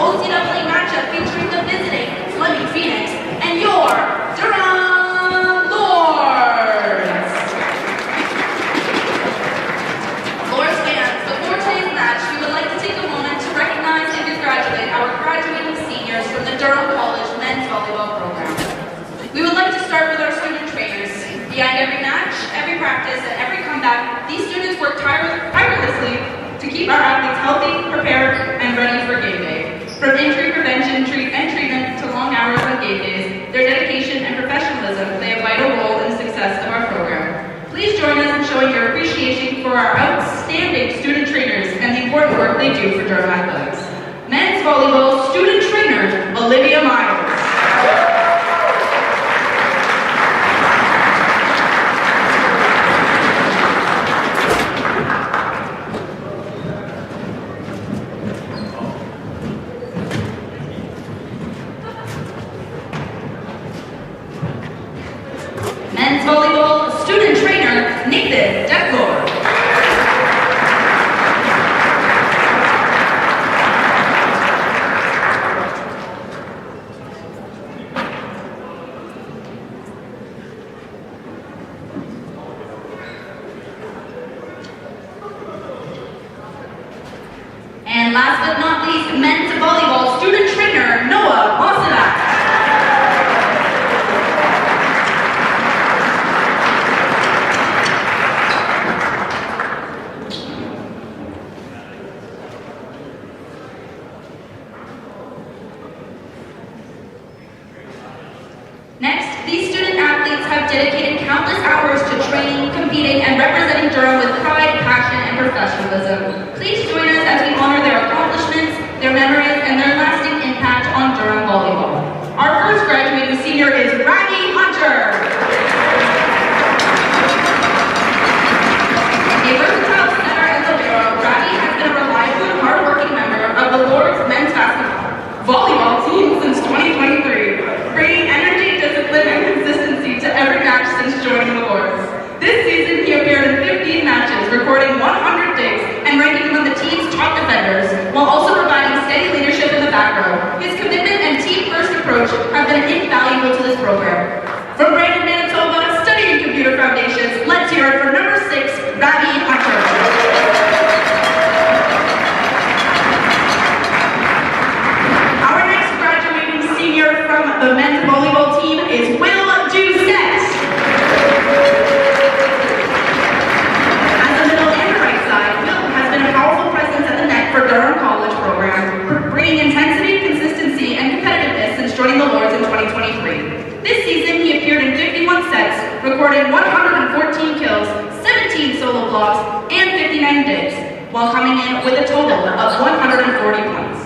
OCAA matchup featuring the visiting Fleming Phoenix and your Durham Lords. Lords fans, before today's match, we would like to take a moment to recognize and congratulate our graduating seniors from the Durham College men's volleyball program. We would like to start with our student trainers. Behind every match, every practice, and every comeback, these students work tirelessly to keep our athletes healthy, prepared, and ready for game day. From injury prevention and treatment to long hours on game days, their dedication and professionalism play a vital role in the success of our program. Please join us in showing your appreciation for our outstanding student trainers and the important work they do for Durham athletics. Men's volleyball student trainer, Olivia Miles. Men's volleyball student trainer, Nathan Declor. And last but not least, men's volleyball student trainer, Noah Mosadak. Next, these student athletes have dedicated countless hours to training, competing, and representing Durham with pride, passion, and professionalism. Please join us as we honor their accomplishments, their memories, and their lasting impact on Durham volleyball. Our first graduating senior is Ravi Hunter. A versatile center and libero, Ravi has been a reliable and hardworking member of the Lord's men's volleyball team since 2023, bringing energy, discipline, and consistency to every match since joining the Lords. This season, he appeared in 15 matches, recording 100 digs and ranking among the team's top defenders, while also providing steady leadership in the back with a total of 140 points.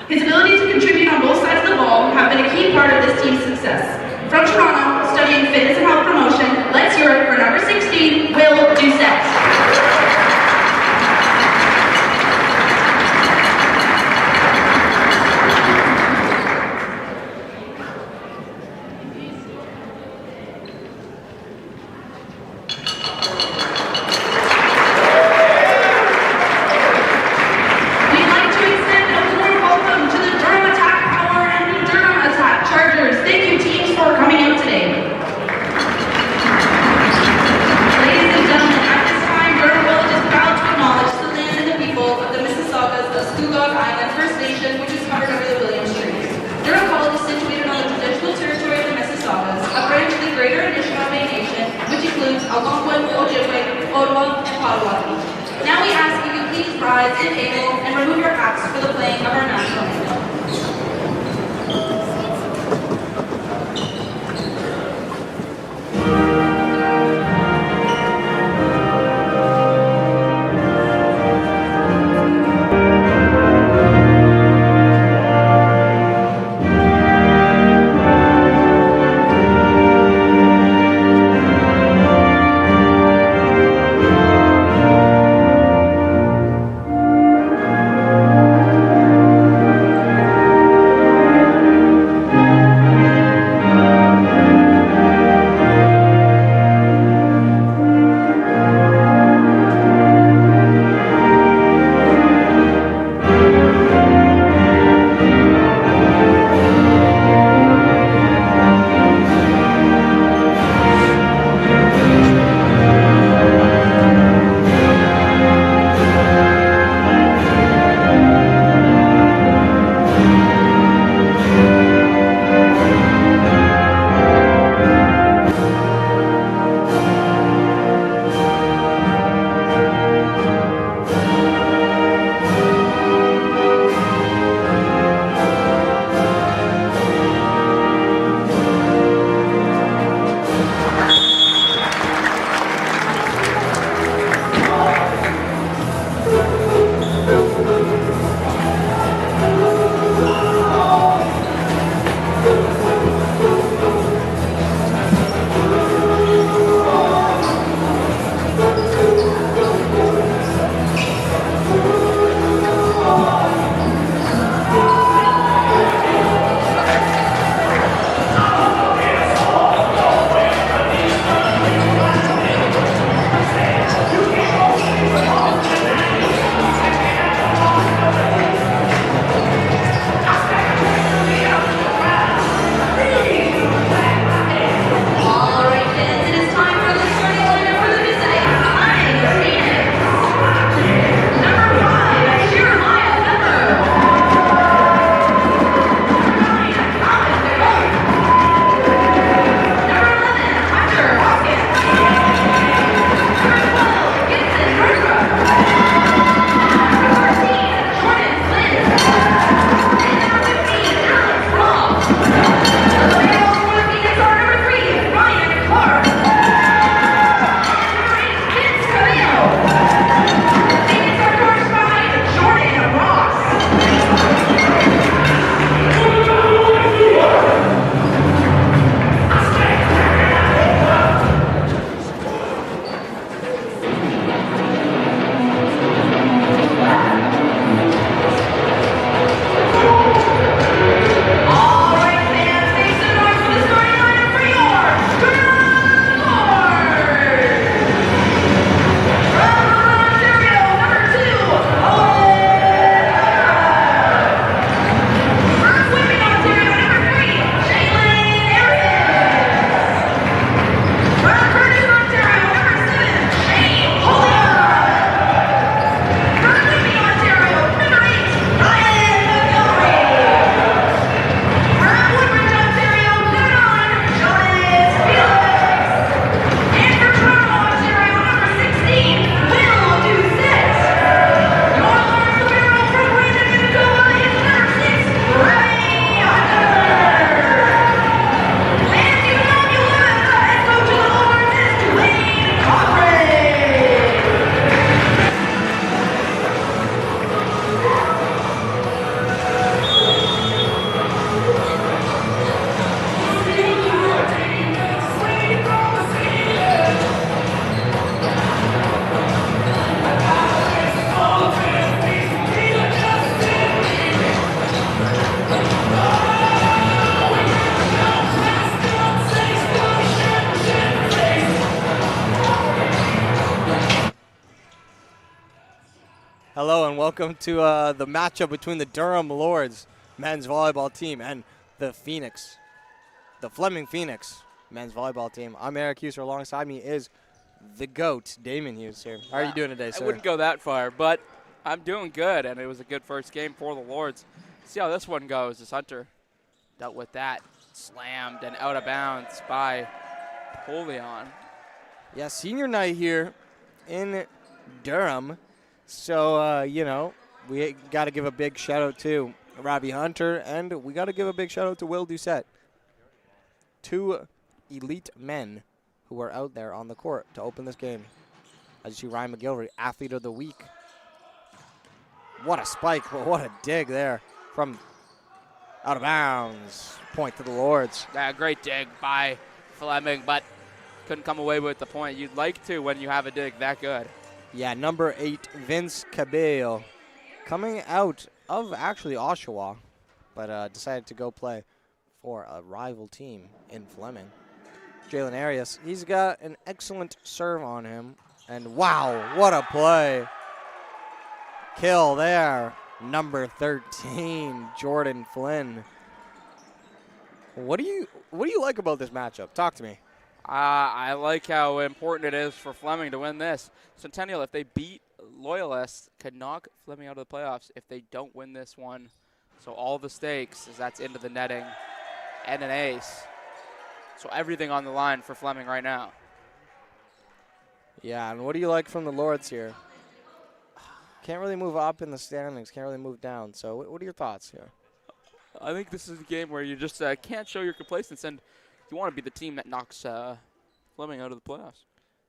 His ability to contribute on both sides of the ball have been a key part of this team's success. From Toronto, studying fitness and health promotion, let's hear it for number 16, Will Doucette. Now we ask you to please rise if able and remove your hats for the playing of our national anthem. welcome to the matchup between the Durham Lords men's volleyball team and the Fleming Phoenix men's volleyball team. I'm Eric Hughes. Alongside me is the GOAT, Damon Hughes here. How are you doing today, sir? I wouldn't go that far, but I'm doing good, and it was a good first game for the Lords. See how this one goes as Hunter dealt with that. Slammed and out of bounds by Polion. Yeah, senior night here in Durham. So, we got to give a big shout-out to Robbie Hunter, and we got to give a big shout-out to Will Doucette. Two elite men who were out there on the court to open this game. As you see, Ryan McGilvery, Athlete of the Week. What a spike, but what a dig there from out of bounds. Point to the Lords. Yeah, great dig by Fleming, but couldn't come away with the point you'd like to when you have a dig that good. Yeah, number 8, Vince Cabello, coming out of actually Oshawa, but decided to go play for a rival team in Fleming. Jalen Arias, he's got an excellent serve on him, and wow, what a play. Kill there, number 13, Jordan Flynn. What do you like about this matchup? Talk to me. I like how important it is for Fleming to win this. Centennial, if they beat Loyalists, could knock Fleming out of the playoffs if they don't win this one. So all the stakes is that's into the netting and an ace. So everything on the line for Fleming right now. Yeah, and what do you like from the Lords here? Can't really move up in the standings, can't really move down. So what are your thoughts here? I think this is a game where you just can't show your complacence, and you want to be the team that knocks Fleming out of the playoffs.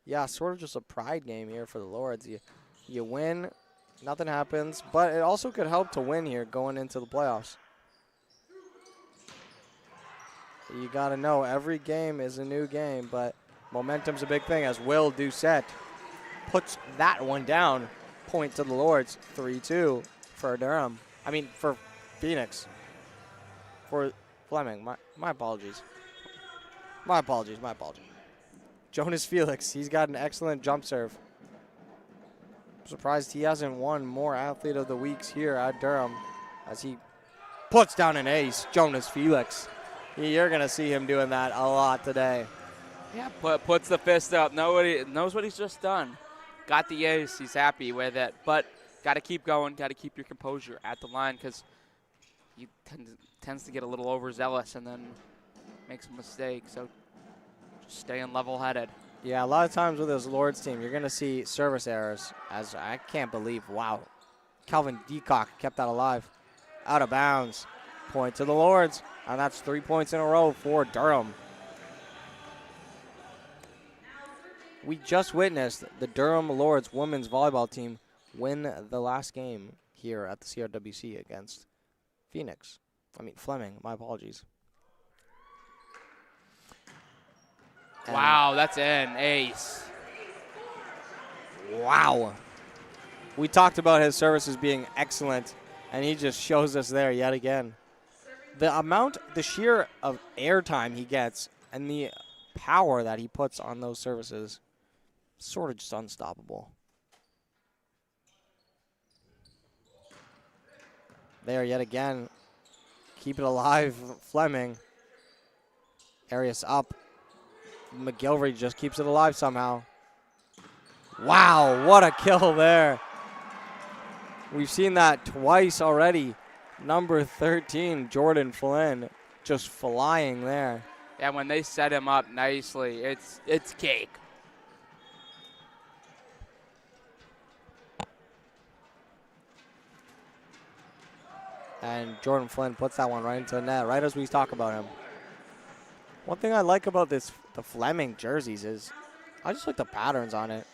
Yeah, sort of just a pride game here for the Lords. You win, nothing happens, but it also could help to win here going into the playoffs. You got to know every game is a new game, but momentum's a big thing as Will Doucette puts that one down. Point to the Lords, 3-2 for Durham. For Phoenix. For Fleming, my apologies. My apologies. Jonas Felix, he's got an excellent jump serve. I'm surprised he hasn't won more Athlete of the Weeks here at Durham as he puts down an ace. Jonas Felix. You're going to see him doing that a lot today. Yeah, puts the fist up. Nobody knows what he's just done. Got the ace. He's happy with it. But got to keep going. Got to keep your composure at the line because he tends to get a little overzealous and then makes a mistake. So just staying level-headed. Yeah, a lot of times with this Lords team, you're going to see service errors. As I can't believe, wow. Calvin Deacock kept that alive. Out of bounds. Point to the Lords. And that's 3 points in a row for Durham. We just witnessed the Durham Lords women's volleyball team win the last game here at the CRWC against Fleming. My apologies. Wow, that's an ace. Wow. We talked about his services being excellent, and he just shows us there yet again. The sheer of airtime he gets and the power that he puts on those services, sort of just unstoppable. There yet again. Keep it alive, Fleming. Arias up. McGilvery just keeps it alive somehow. Wow, what a kill there. We've seen that twice already. Number 13, Jordan Flynn, just flying there. Yeah, when they set him up nicely, it's cake. And Jordan Flynn puts that one right into the net, right as we talk about him. One thing I like about the Fleming jerseys is I just like the patterns on it.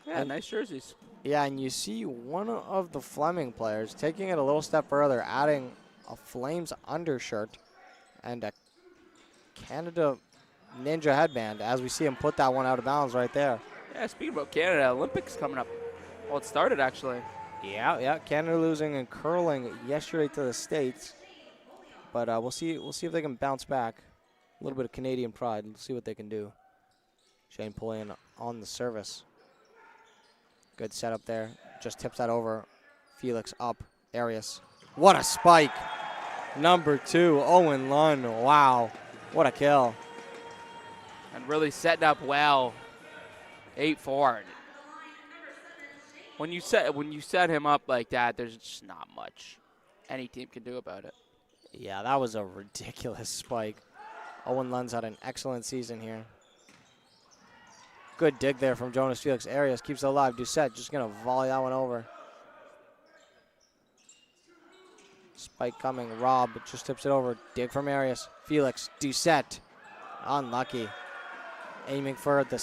Yeah, nice jerseys. Yeah, and you see one of the Fleming players taking it a little step further, adding a Flames undershirt and a Canada Ninja headband as we see him put that one out of bounds right there. Yeah, speaking about Canada, Olympics coming up. Well, it started actually. Yeah, Canada losing in curling yesterday to the States. But we'll see if they can bounce back. A little bit of Canadian pride. Let's see what they can do. Shane Pullian on the service. Good setup there. Just tips that over Felix up. Arias. What a spike. Number 2, Owen Lund. Wow. What a kill. And really setting up well. 8-4. When you set him up like that, there's just not much any team can do about it. Yeah, that was a ridiculous spike. Owen Lund's had an excellent season here. Good dig there from Jonas Felix. Arias keeps it alive. Doucette just going to volley that one over. Spike coming. Rob just tips it over. Dig from Arias. Felix. Doucette. Unlucky. Aiming for the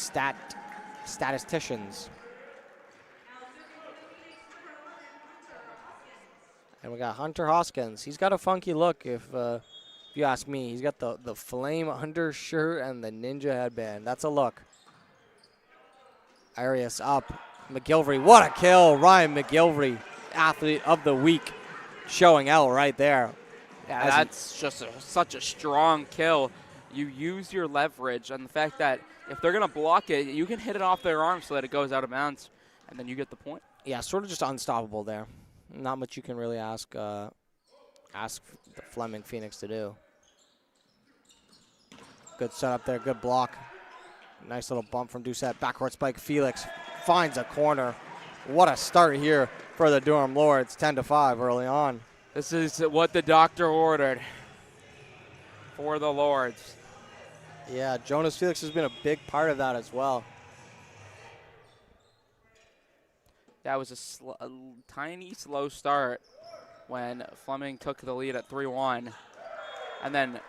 statisticians. And we got Hunter Hoskins. He's got a funky look, if you ask me. He's got the flame undershirt and the ninja headband. That's a look. Arias up. McGilvery. What a kill. Ryan McGilvery, athlete of the week, showing out right there. Yeah, that's just such a strong kill. You use your leverage and the fact that if they're going to block it, you can hit it off their arm so that it goes out of bounds, and then you get the point. Yeah, sort of just unstoppable there. Not much you can really ask the Fleming Phoenix to do. Good setup there, good block. Nice little bump from Doucette. Backcourt spike. Felix finds a corner. What a start here for the Durham Lords. 10-5 early on. This is what the doctor ordered for the Lords. Yeah, Jonas Felix has been a big part of that as well. That was a tiny, slow start when Fleming took the lead at 3-1. And then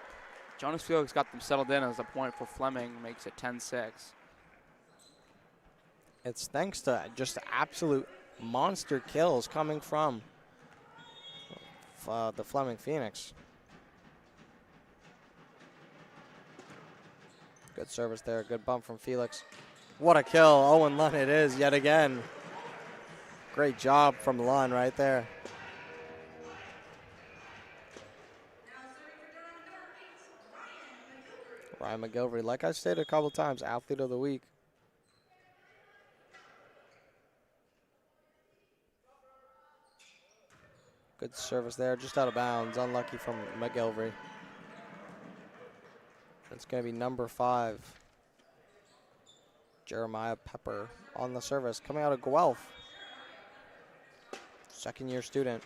Jonas Felix got them settled in as a point for Fleming, makes it 10-6. It's thanks to just absolute monster kills coming from the Fleming Phoenix. Good service there, good bump from Felix. What a kill, Owen Lund it is yet again. Great job from Lund right there. Ryan McGilvery, like I stated a couple times, athlete of the week. Good service there, just out of bounds. Unlucky from McGilvery. It's going to be number 5. Jeremiah Pepper on the service, coming out of Guelph. Second-year student.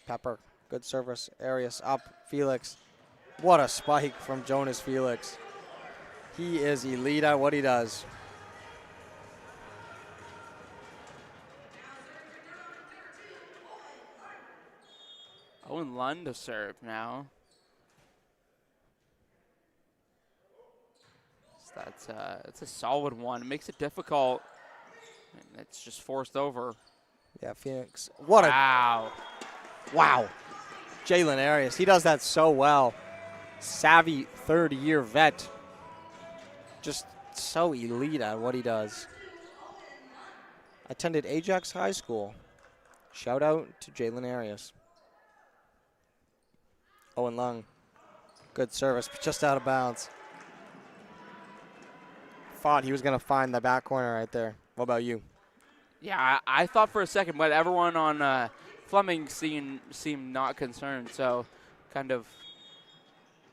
Pepper, good service. Arias up. Felix. What a spike from Jonas Felix. He is elite at what he does. Owen Lund to serve now. So it's a solid one. It makes it difficult. And it's just forced over. Yeah, Phoenix. What wow. Wow. Jalen Arias, he does that so well. Savvy third-year vet. Just so elite at what he does. Attended Ajax High School. Shout out to Jalen Arias. Owen Lund. Good service, but just out of bounds. Thought he was going to find the back corner right there. What about you? Yeah, I thought for a second, but everyone on Fleming seemed not concerned, so kind of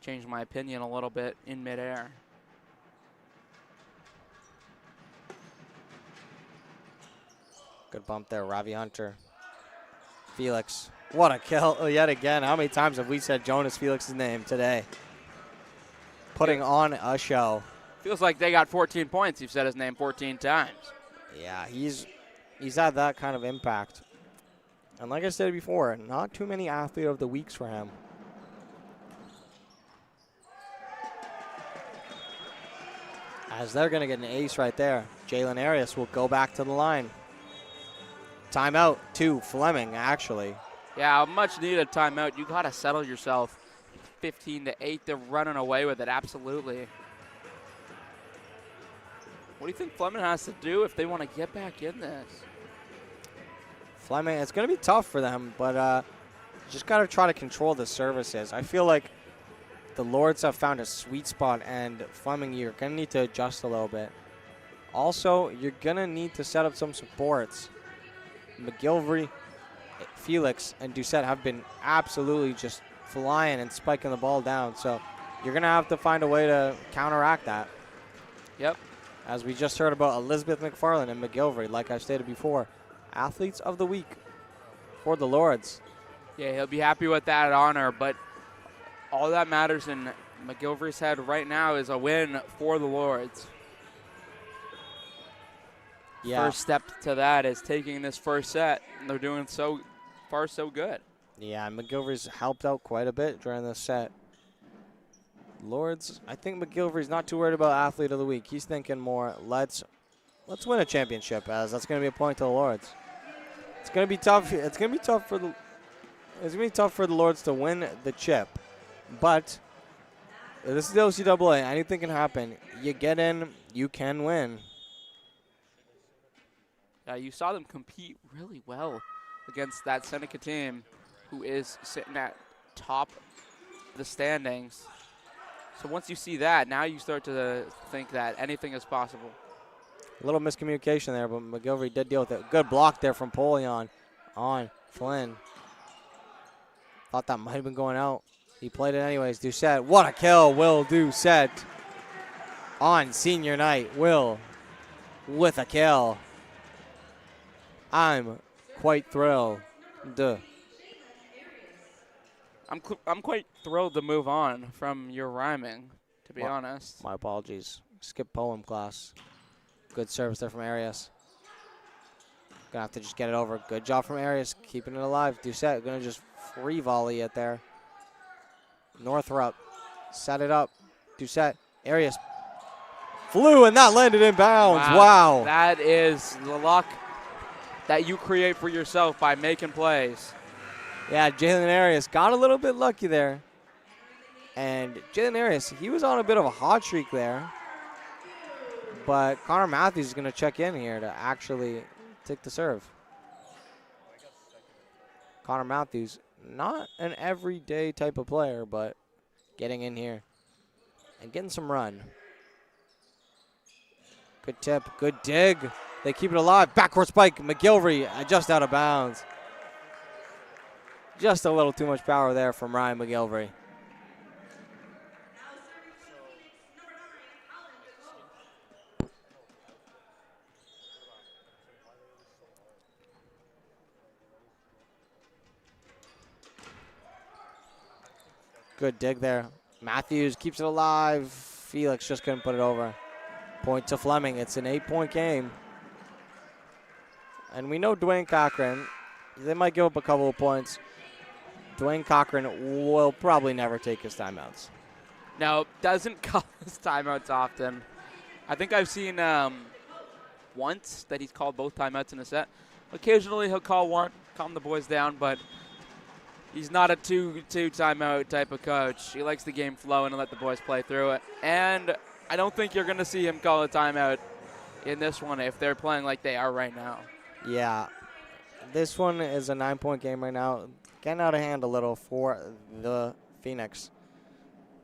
changed my opinion a little bit in midair. Good bump there, Ravi Hunter. Felix. What a kill yet again. How many times have we said Jonas Felix's name today? Putting on a show. Feels like they got 14 points. You've said his name 14 times. Yeah, he's had that kind of impact. And like I said before, not too many athlete of the weeks for him. As they're going to get an ace right there. Jalen Arias will go back to the line. Timeout to Fleming, actually. Yeah, a much needed timeout. You got to settle yourself. 15-8, they're running away with it, absolutely. What do you think Fleming has to do if they want to get back in this? Fleming, it's going to be tough for them, but just got to try to control the services. I feel like the Lords have found a sweet spot, and Fleming, you're going to need to adjust a little bit. Also, you're going to need to set up some supports. McGilvery, Felix, and Doucette have been absolutely just flying and spiking the ball down. So you're going to have to find a way to counteract that. Yep. As we just heard about Elizabeth McFarland and McGilvery, like I stated before, athletes of the week for the Lords. Yeah, he'll be happy with that honor, but all that matters in McGilvery's head right now is a win for the Lords. Yeah. First step to that is taking this first set, and they're doing so far so good. Yeah, McGilvery's helped out quite a bit during this set. Lords, I think McGilvery's not too worried about athlete of the week. He's thinking more, let's win a championship, as that's going to be a point to the Lords. It's going to be tough. It's going to be tough for the Lords to win the chip, but this is the OCAA. Anything can happen. You get in, you can win. You saw them compete really well against that Seneca team, who is sitting at top of the standings. So once you see that, now you start to think that anything is possible. A little miscommunication there, but McGilvery did deal with it. Good block there from Polion on Flynn. Thought that might have been going out. He played it anyways. Doucette, what a kill, Will Doucette on senior night. Will with a kill. I'm quite thrilled. I'm quite thrilled to move on from your rhyming, to be honest. My apologies. Skip poem class. Good service there from Arias. Gonna have to just get it over. Good job from Arias, keeping it alive. Doucette gonna just free volley it there. Northrup set it up. Doucette, Arias flew, and that landed in bounds. Wow. That is the luck that you create for yourself by making plays. Yeah, Jalen Arias got a little bit lucky there. And Jalen Arias, he was on a bit of a hot streak there. But Connor Matthews is going to check in here to actually take the serve. Connor Matthews, not an everyday type of player, but getting in here and getting some run. Good tip, good dig. They keep it alive. Backcourt spike. McGilvery just out of bounds. Just a little too much power there from Ryan McGilvery. Good dig there. Matthews keeps it alive. Felix just couldn't put it over. Point to Fleming. It's an 8-point game. And we know Dwayne Cochran, they might give up a couple of points. Dwayne Cochran will probably never take his timeouts. No, doesn't call his timeouts often. I think I've seen once that he's called both timeouts in a set. Occasionally he'll call one, calm the boys down, but he's not a two timeout type of coach. He likes the game flowing and let the boys play through it. And I don't think you're going to see him call a timeout in this one if they're playing like they are right now. Yeah, this one is a 9-point game right now. Getting out of hand a little for the Phoenix.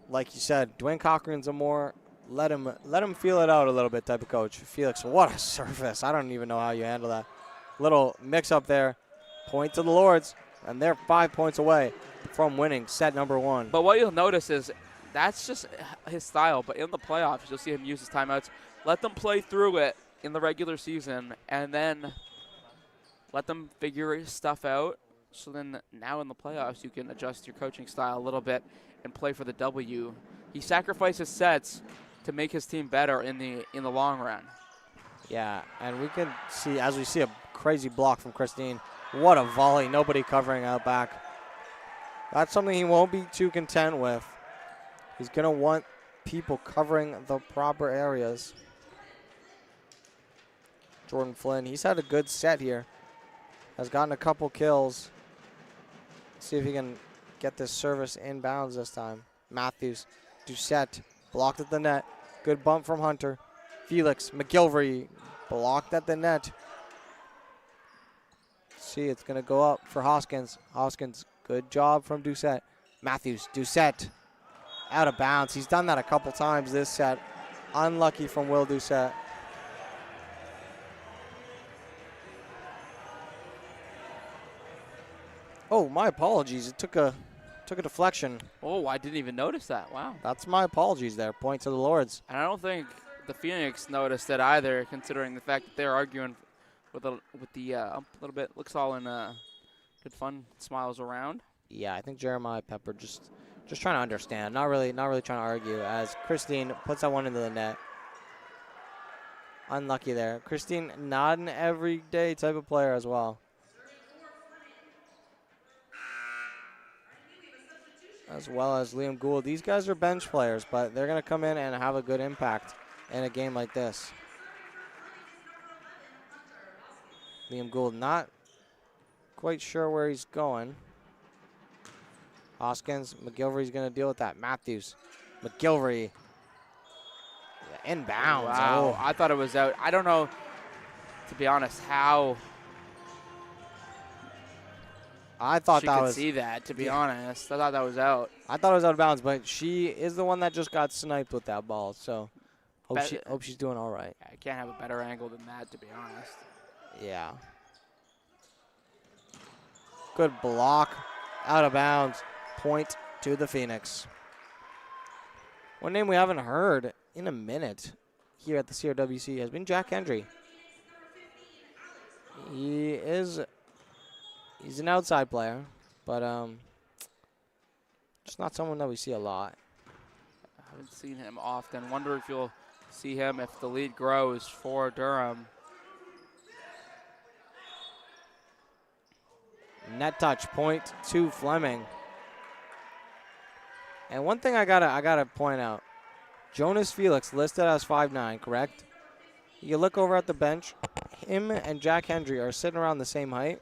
Like you said, Dwayne Cochran's a more let him feel it out a little bit type of coach. Felix, what a service. I don't even know how you handle that. Little mix up there. Point to the Lords, and they're 5 points away from winning set number 1. But what you'll notice is that's just his style, but in the playoffs, you'll see him use his timeouts. Let them play through it in the regular season, and then let them figure stuff out. So then now in the playoffs, you can adjust your coaching style a little bit and play for the W. He sacrifices sets to make his team better in the long run. Yeah, and we can see, as we see a crazy block from Christine, what a volley, nobody covering out back. That's something he won't be too content with. He's going to want people covering the proper areas. Jordan Flynn, he's had a good set here. Has gotten a couple kills. See if he can get this service inbounds this time. Matthews, Doucette, blocked at the net. Good bump from Hunter. Felix, McGilvery, blocked at the net. See, it's going to go up for Hoskins. Hoskins, good job from Doucette. Matthews, Doucette, out of bounds. He's done that a couple times this set. Unlucky from Will Doucette. Oh, my apologies. It took a deflection. Oh, I didn't even notice that. Wow. That's my apologies there. Point to the Lords. And I don't think the Phoenix noticed it either, considering the fact that they're arguing with the ump a little bit. Looks all in good fun, smiles around. Yeah, I think Jeremiah Pepper just trying to understand, not really trying to argue. As Christine puts that one into the net. Unlucky there. Christine, not an everyday type of player as well. As well as Liam Gould. These guys are bench players, but they're going to come in and have a good impact in a game like this. Liam Gould not quite sure where he's going. Hoskins, McGilvery's going to deal with that. Matthews, McGilvery, inbounds. Wow, Oh. I thought it was out. I don't know, to be honest, how I thought she that could was. see that, to be honest. I thought that was out. I thought it was out of bounds, but she is the one that just got sniped with that ball. So hope she's doing all right. I can't have a better angle than that, to be honest. Yeah. Good block, out of bounds. Point to the Phoenix. One name we haven't heard in a minute here at the CRWC has been Jack Hendry. He's an outside player, but just not someone that we see a lot. I haven't seen him often. Wonder if you'll see him if the lead grows for Durham. Net touch, point to Fleming. And one thing I gotta point out, Jonas Felix listed as 5'9", correct? You look over at the bench, him and Jack Hendry are sitting around the same height.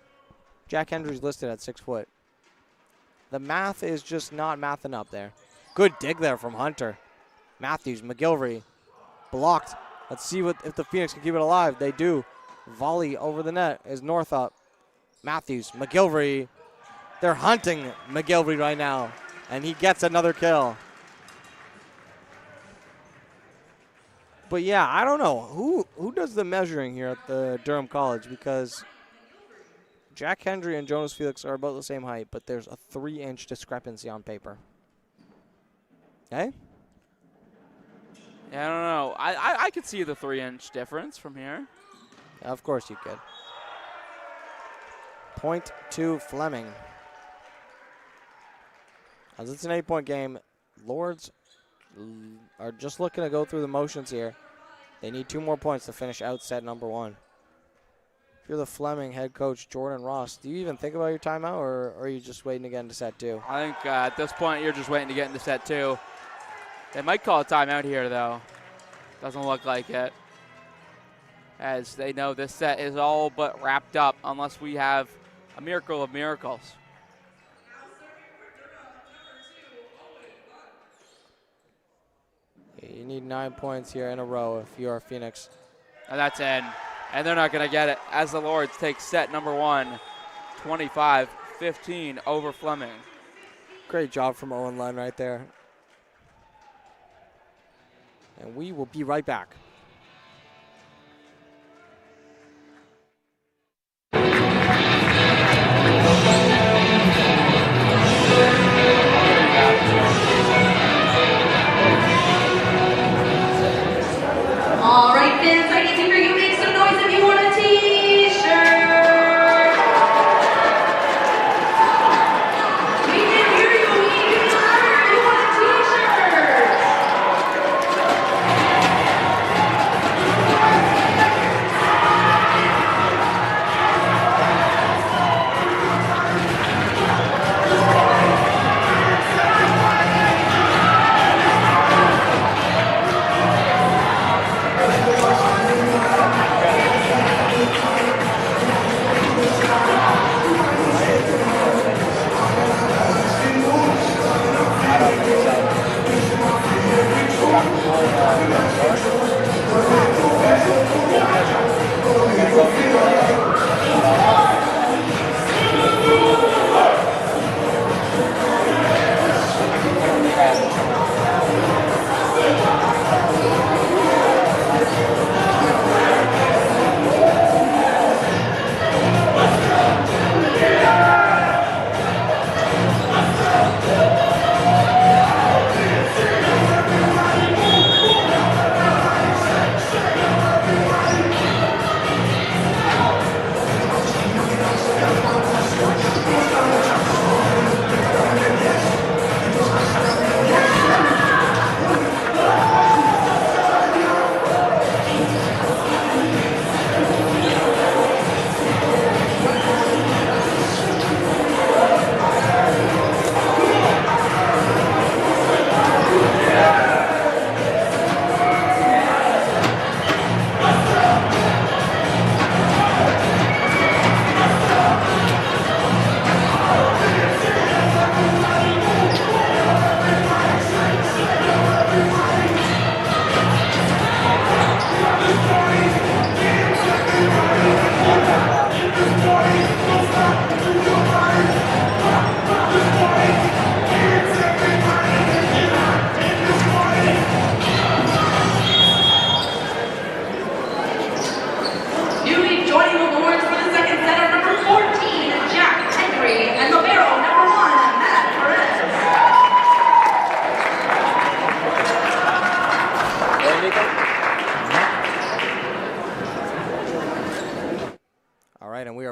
Jack Hendry's listed at 6 foot. The math is just not mathing up there. Good dig there from Hunter. Matthews, McGilvery, blocked. Let's see if the Phoenix can keep it alive. They do. Volley over the net is Northup. Matthews, McGilvery. They're hunting McGilvery right now, and he gets another kill. But yeah, I don't know who does the measuring here at the Durham College, because Jack Hendry and Jonas Felix are about the same height, but there's a 3-inch discrepancy on paper. Okay? Yeah, I don't know. I could see the 3-inch difference from here. Yeah, of course you could. Point to Fleming. As it's an 8-point game, Lords are just looking to go through the motions here. They need 2 more points to finish out set number 1. If you're the Fleming head coach, Jordan Ross, do you even think about your timeout, or are you just waiting to get into set 2? I think at this point you're just waiting to get into set 2. They might call a timeout here, though. Doesn't look like it, as they know this set is all but wrapped up unless we have a miracle of miracles. You need 9 points here in a row if you're Phoenix. And that's in. And they're not going to get it as the Lords take set number 1, 25-15 over Fleming. Great job from Owen Lund right there. And we will be right back. All right, fans, I need to hear you make some noise if you want a t-shirt. We can hear you. We need you louder if you want a t-shirt.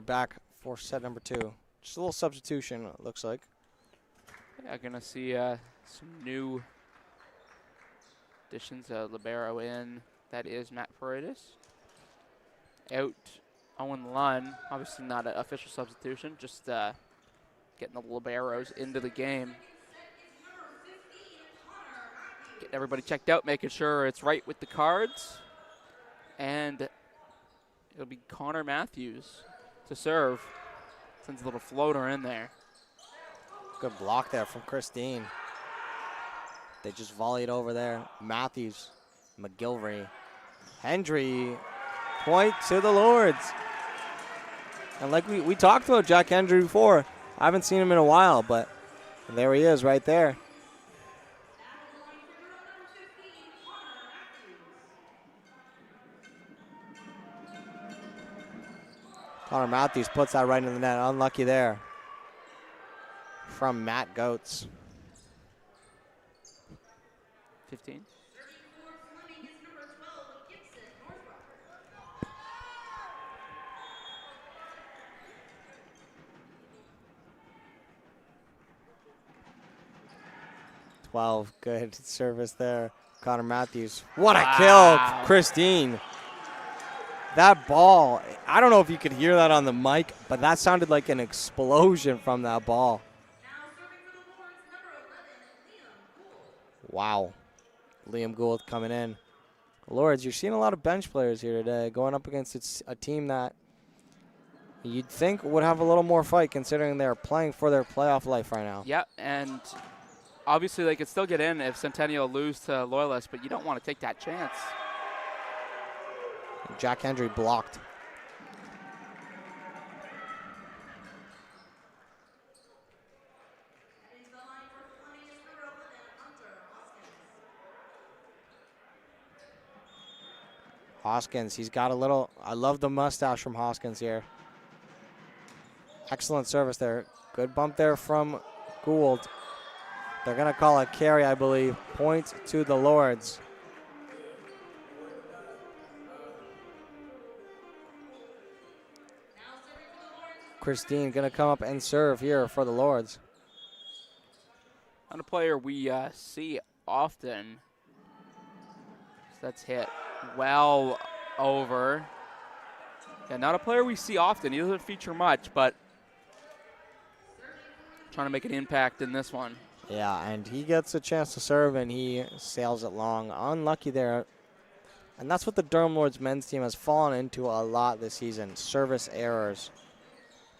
are back for set number 2. Just a little substitution, it looks like. Yeah, gonna see some new additions. Libero in. That is Matt Paredes. Out Owen Lunn. Obviously not an official substitution. Just getting the liberos into the game. Getting everybody checked out, making sure it's right with the cards. And it'll be Connor Matthews to serve. Sends a little floater in there. Good block there from Christine. They just volleyed over there. Matthews, McGilvery, Hendry, point to the Lords. And like we talked about Jack Hendry before. I haven't seen him in a while, but there he is right there. Connor Matthews puts that right in the net. Unlucky there from Matt Goetz. 15. Good service there. Connor Matthews. What a kill, Christine. That ball, I don't know if you could hear that on the mic, but that sounded like an explosion from that ball. Wow. Liam Gould coming in. Lords, you're seeing a lot of bench players here today going up against a team that you'd think would have a little more fight considering they're playing for their playoff life right now. Yep, and obviously they could still get in if Centennial lose to Loyalists, but you don't want to take that chance. Jack Hendry blocked. Hoskins, he's got a little, I love the mustache from Hoskins here. Excellent service there. Good bump there from Gould. They're going to call a carry, I believe. Point to the Lords. Christine going to come up and serve here for the Lords. Not a player we see often. So that's hit well over. Yeah, not a player we see often. He doesn't feature much, but trying to make an impact in this one. Yeah, and he gets a chance to serve, and he sails it long. Unlucky there. And that's what the Durham Lords men's team has fallen into a lot this season, service errors.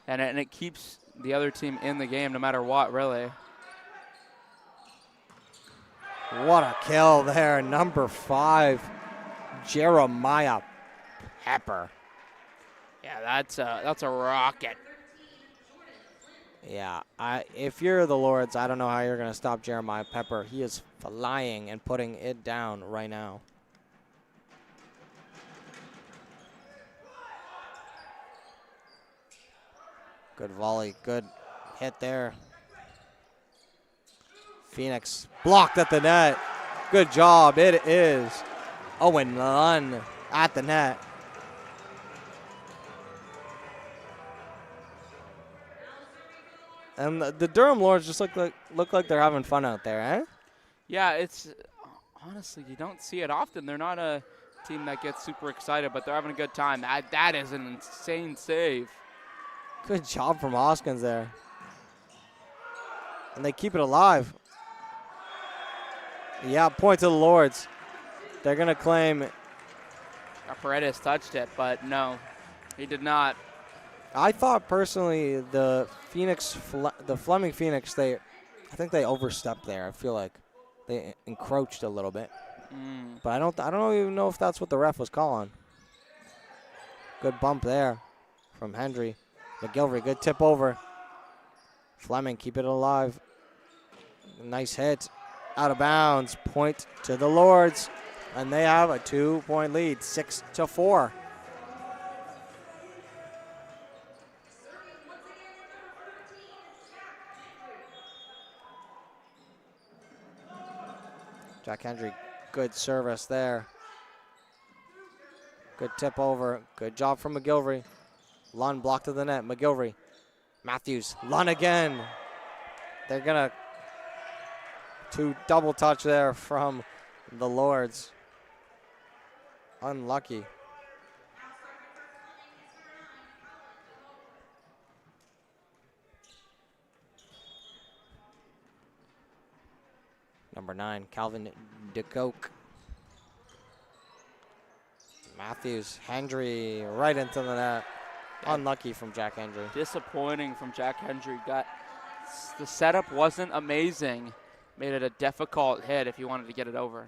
And it keeps the other team in the game no matter what, really. What a kill there, number 5, Jeremiah Pepper. Yeah, that's a rocket. Yeah, if you're the Lords, I don't know how you're going to stop Jeremiah Pepper. He is flying and putting it down right now. Good volley, good hit there. Phoenix blocked at the net. Good job, it is Owen Lunn at the net. And the Durham Lords just look like they're having fun out there, eh? Yeah, it's honestly, you don't see it often. They're not a team that gets super excited, but they're having a good time. That is an insane save. Good job from Hoskins there. And they keep it alive. Yeah, point to the Lords. They're going to claim. Paredes touched it, but no, he did not. I thought personally the Fleming Phoenix, I think they overstepped there. I feel like they encroached a little bit. But I don't even know if that's what the ref was calling. Good bump there from Hendry. McGilvery, good tip over. Fleming, keep it alive. Nice hit. Out of bounds. Point to the Lords. And they have a 2-point lead, 6-4. Jack Hendry, good service there. Good tip over. Good job from McGilvery. Lund blocked to the net. McGilvery. Matthews. Lund again. They're going to double touch there from the Lords. Unlucky. Number 9, Calvin DeCoke. Matthews, Hendry, right into the net. Unlucky from Jack Hendry. Disappointing from Jack Hendry. The setup wasn't amazing. Made it a difficult hit if you wanted to get it over.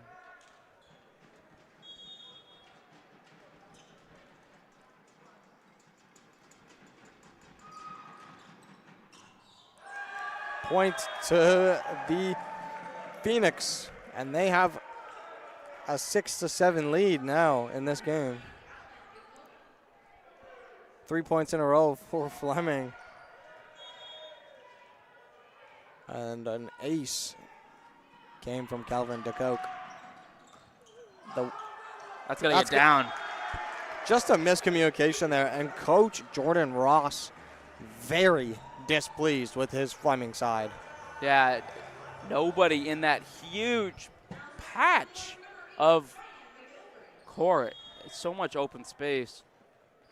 Point to the Phoenix, and they have a 6-7 lead now in this game. 3 points in a row for Fleming. And an ace came from Calvin DeCoke. That's going to get down. Just a miscommunication there, and Coach Jordan Ross very displeased with his Fleming side. Yeah, nobody in that huge patch of court. It's so much open space.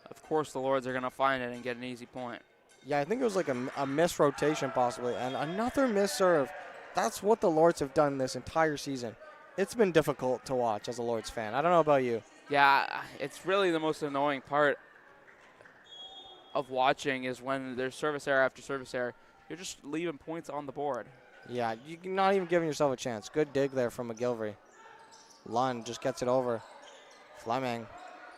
Of course, the Lords are going to find it and get an easy point. Yeah, I think it was like a missed rotation possibly, and another missed serve. That's what the Lords have done this entire season. It's been difficult to watch as a Lords fan. I don't know about you. Yeah, it's really the most annoying part of watching is when there's service error after service error. You're just leaving points on the board. Yeah, you're not even giving yourself a chance. Good dig there from McGilvery. Lund just gets it over. Fleming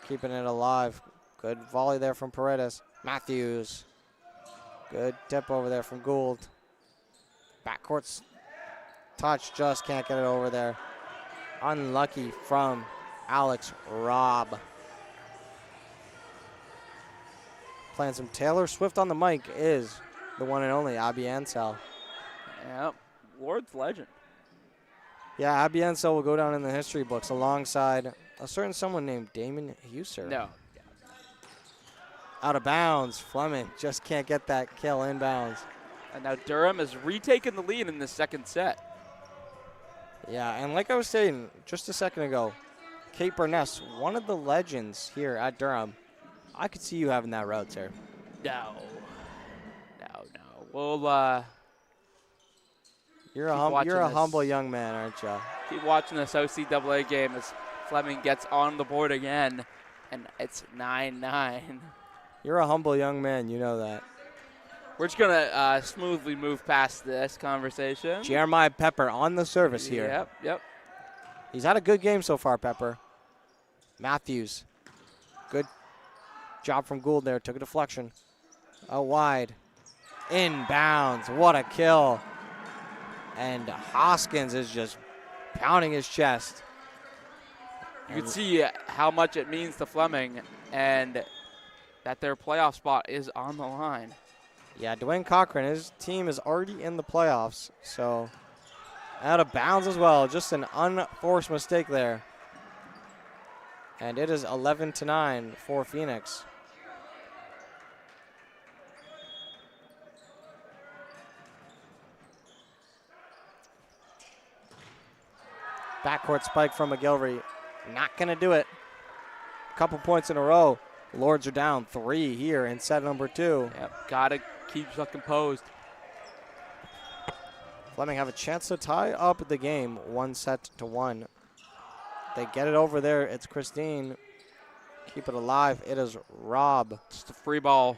keeping it alive. Good volley there from Paredes. Matthews. Good tip over there from Gould. Backcourt's touch, just can't get it over there. Unlucky from Alex Robb. Playing some Taylor Swift on the mic is the one and only Abby Ansell. Yep, Lord's legend. Yeah, Abby Ansell will go down in the history books alongside a certain someone named Damon Husser. No. Out of bounds. Fleming just can't get that kill inbounds. And now Durham has retaken the lead in the second set. Yeah, and like I was saying just a second ago, Kate Burness, one of the legends here at Durham. I could see you having that road, sir. No. Well, you're a humble young man, aren't you? Keep watching this OCAA game as Fleming gets on the board again, and it's 9-9. You're a humble young man, you know that. We're just going to smoothly move past this conversation. Jeremiah Pepper on the service here. Yep. He's had a good game so far, Pepper. Matthews. Good job from Gould there. Took a deflection. Wide. Inbounds. What a kill. And Hoskins is just pounding his chest. You can see how much it means to Fleming and that their playoff spot is on the line. Yeah, Dwayne Cochran, his team is already in the playoffs, so out of bounds as well. Just an unforced mistake there. And it is 11-9 for Phoenix. Backcourt spike from McGilvery. Not going to do it. Couple points in a row. Lords are down 3 here in set number 2. Yep, got to keep composed. Fleming have a chance to tie up the game 1-1. They get it over there. It's Christine. Keep it alive. It is Robb. Just a free ball.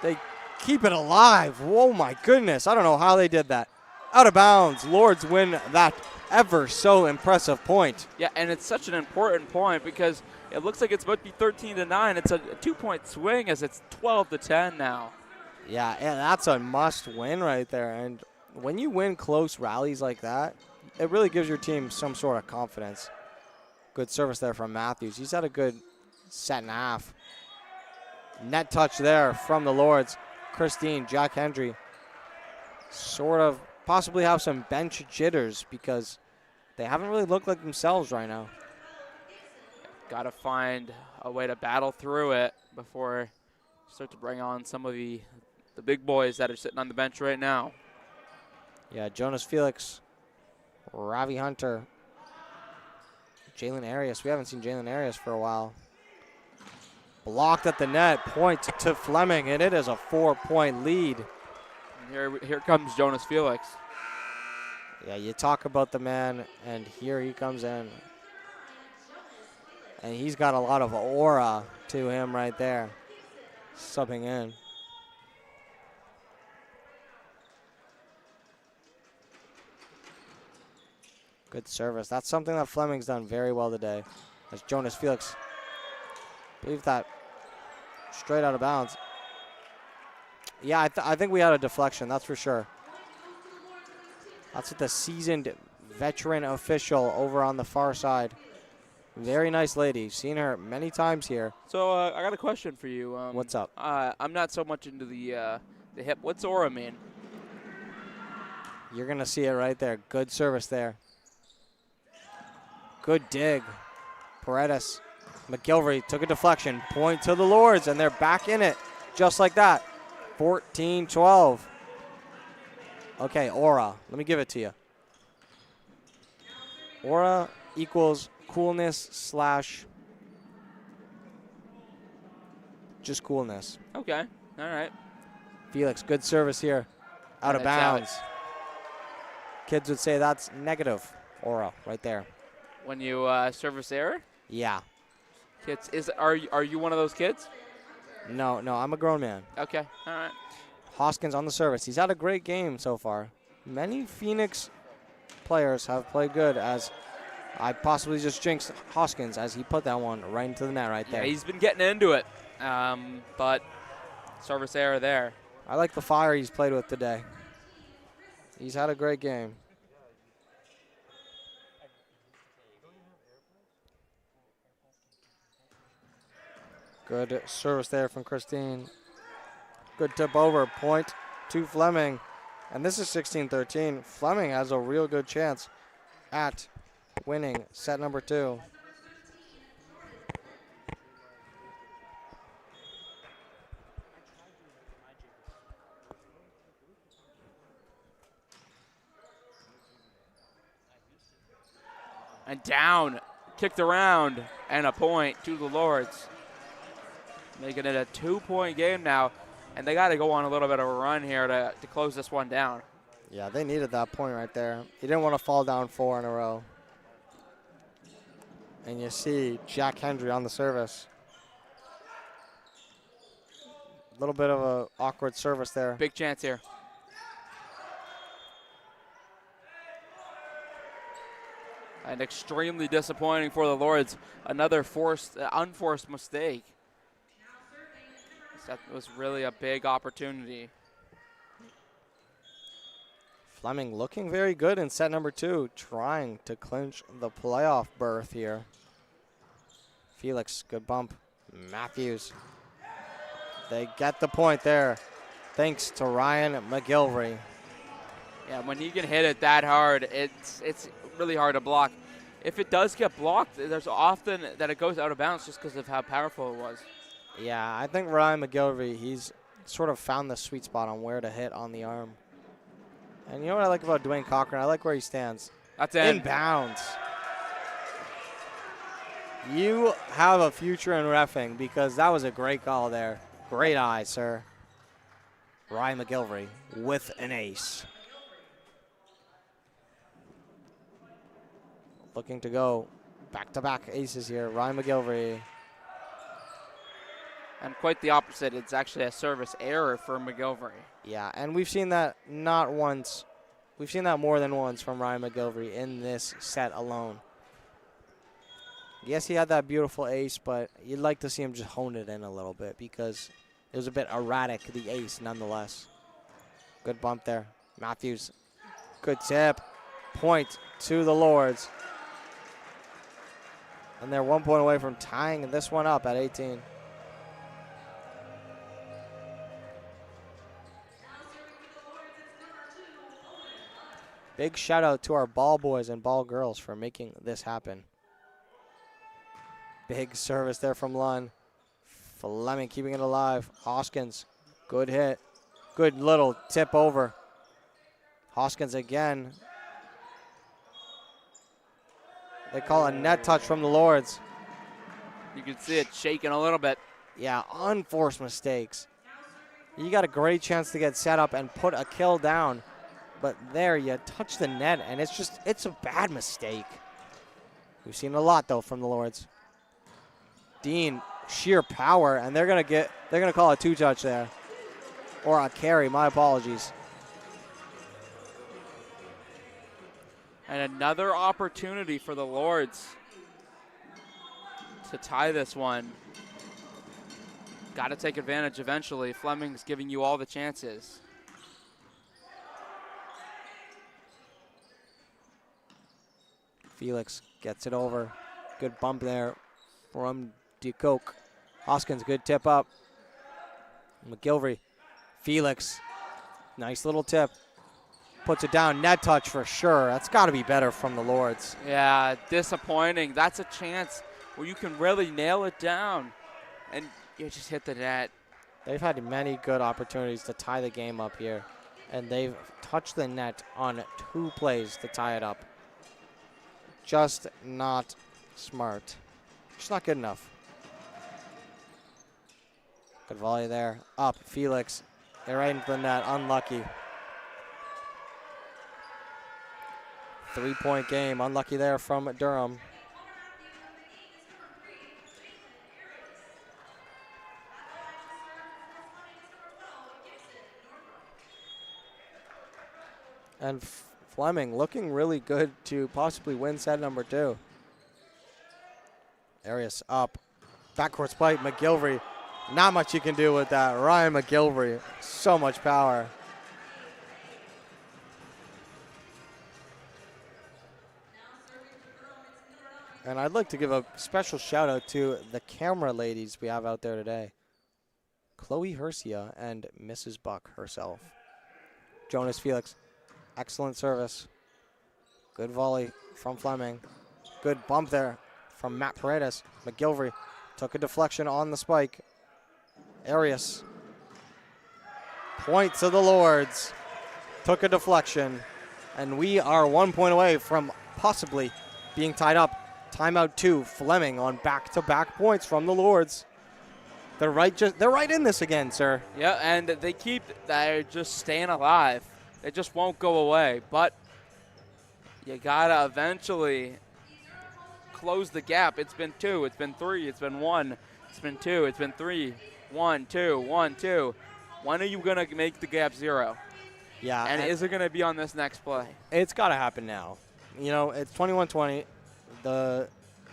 They keep it alive. Oh, my goodness. I don't know how they did that. Out of bounds. Lords win that ever so impressive point. Yeah, and it's such an important point because it looks like it's about to be 13-9. It's a 2-point swing as it's 12-10 now. Yeah, and that's a must win right there. And when you win close rallies like that, it really gives your team some sort of confidence. Good service there from Matthews. He's had a good set and a half. Net touch there from the Lords. Christine, Jack Hendry sort of possibly have some bench jitters because they haven't really looked like themselves right now. got to find a way to battle through it before start to bring on some of the big boys that are sitting on the bench right now. Yeah, Jonas Felix, Ravi Hunter, Jalen Arias. We haven't seen Jalen Arias for a while. Blocked at the net, point to Fleming, and it is a 4-point lead. And here comes Jonas Felix. Yeah, you talk about the man, and here he comes in. And he's got a lot of aura to him right there, subbing in. Good service. That's something that Fleming's done very well today. As Jonas Felix, I believe that straight out of bounds. Yeah, I think we had a deflection, that's for sure. That's what the seasoned veteran official over on the far side. Very nice lady. Seen her many times here. So I got a question for you. What's up? I'm not so much into the hip. What's aura mean? You're going to see it right there. Good service there. Good dig. Paredes. McGilvery took a deflection. Point to the Lords, and they're back in it. Just like that. 14-12. Okay, aura. Let me give it to you. Aura equals coolness / just coolness. Okay. All right. Felix, good service here. Out of bounds. Kids would say that's negative aura right there. When you service error? Yeah. Kids, are you one of those kids? No, I'm a grown man. Okay. All right. Hoskins on the service. He's had a great game so far. Many Phoenix players have played good, as I possibly just jinxed Hoskins as he put that one right into the net right there. Yeah, he's been getting into it, but service error there. I like the fire he's played with today. He's had a great game. Good service there from Christine. Good tip over, point to Fleming. And this is 16-13. Fleming has a real good chance at winning set number 2. And down, kicked around, and a point to the Lords. Making it a 2-point game now. And they got to go on a little bit of a run here to close this one down. Yeah, they needed that point right there. He didn't want to fall down 4 in a row. And you see Jack Hendry on the service. A little bit of an awkward service there. Big chance here. And extremely disappointing for the Lords. Another unforced mistake. That was really a big opportunity. Fleming looking very good in set number 2, trying to clinch the playoff berth here. Felix, good bump. Matthews. They get the point there, thanks to Ryan McGilvery. Yeah, when you can hit it that hard, it's really hard to block. If it does get blocked, there's often that it goes out of bounds just because of how powerful it was. Yeah, I think Ryan McGilvery, he's sort of found the sweet spot on where to hit on the arm. And you know what I like about Dwayne Cochran? I like where he stands. That's in. In bounds. You have a future in reffing because that was a great call there. Great eye, sir. Ryan McGilvery with an ace. Looking to go back-to-back aces here. Ryan McGilvery. And quite the opposite. It's actually a service error for McGilvery. Yeah, and we've seen that not once. We've seen that more than once from Ryan McGilvery in this set alone. Yes, he had that beautiful ace, but you'd like to see him just hone it in a little bit because it was a bit erratic, the ace, nonetheless. Good bump there. Matthews, good tip. Point to the Lords. And they're 1 point away from tying this one up at 18. Big shout out to our ball boys and ball girls for making this happen. Big service there from Lund. Fleming keeping it alive. Hoskins, good hit. Good little tip over. Hoskins again. They call a net touch from the Lords. You can see it shaking a little bit. Yeah, unforced mistakes. You got a great chance to get set up and put a kill down. But there, you touch the net, and it's a bad mistake. We've seen a lot, though, from the Lords. Dean, sheer power, and they're gonna call a 2-touch there. Or a carry, my apologies. And another opportunity for the Lords to tie this one. Got to take advantage eventually. Fleming's giving you all the chances. Felix gets it over. Good bump there from DeCoke. Hoskins, good tip up. McGilvery. Felix, nice little tip. Puts it down, net touch for sure. That's got to be better from the Lords. Yeah, disappointing. That's a chance where you can really nail it down. And you just hit the net. They've had many good opportunities to tie the game up here. And they've touched the net on 2 plays to tie it up. Just not smart. Just not good enough. Good volley there. Up, Felix. They're right into the net, unlucky. 3-point game, unlucky there from Durham. And Fleming looking really good to possibly win set number 2. Arias up. Backcourt spike, McGilvery. Not much you can do with that. Ryan McGilvery, so much power. And I'd like to give a special shout out to the camera ladies we have out there today. Chloe Hercia and Mrs. Buck herself. Jonas Felix, excellent service. Good volley from Fleming. Good bump there from Matt Paredes. McGilvery took a deflection on the spike. Arias. Point to the Lords. Took a deflection. And we are 1 point away from possibly being tied up. Timeout 2, Fleming on back-to-back points from the Lords. They're right in this again, sir. Yeah, and they're just staying alive. They just won't go away. But you gotta eventually close the gap. It's been 2, it's been 3, it's been 1, it's been 2, it's been 3. 1, 2, 1, 2. When are you gonna make the gap 0? Yeah. And is it gonna be on this next play? It's gotta happen now. You know, it's 21-20.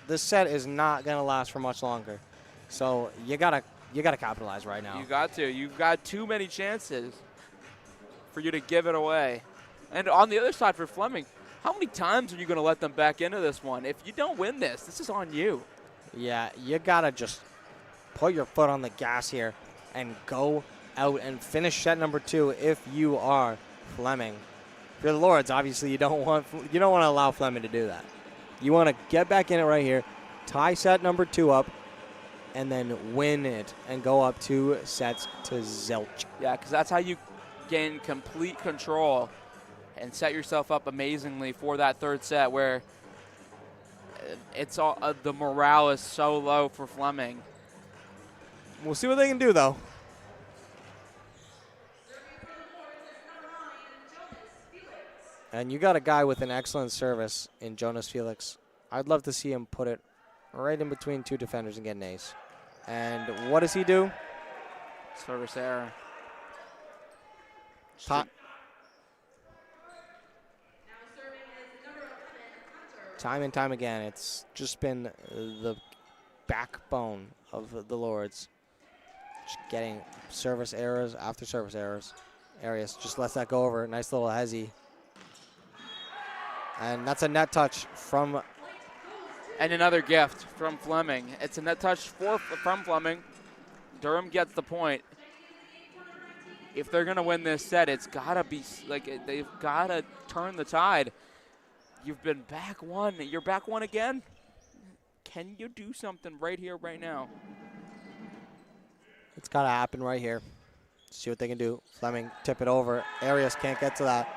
This set is not gonna last for much longer. So you gotta capitalize right now. You got to. You've got too many chances for you to give it away. And on the other side for Fleming, how many times are you gonna let them back into this one? If you don't win this is on you. Yeah, you gotta just put your foot on the gas here and go out and finish set number 2 if you are Fleming. If you're the Lords, obviously you don't want to allow Fleming to do that. You want to get back in it right here, tie set number 2 up, and then win it and go up 2 sets to zilch. Yeah, because that's how you gain complete control and set yourself up amazingly for that 3rd set where it's all the morale is so low for Fleming. We'll see what they can do, though. And you got a guy with an excellent service in Jonas Felix. I'd love to see him put it right in between 2 defenders and get an ace. And what does he do? Service error. Time and time again, it's just been the backbone of the Lords. Just getting service errors after service errors. Arias just lets that go over. Nice little hezzy. And that's a net touch from... And another gift from Fleming. It's a net touch from Fleming. Durham gets the point. If they're going to win this set, it's got to be, they've got to turn the tide. You've been back 1. You're back 1 again. can you do something right here, right now? It's got to happen right here. See what they can do. Fleming tip it over. Arias can't get to that.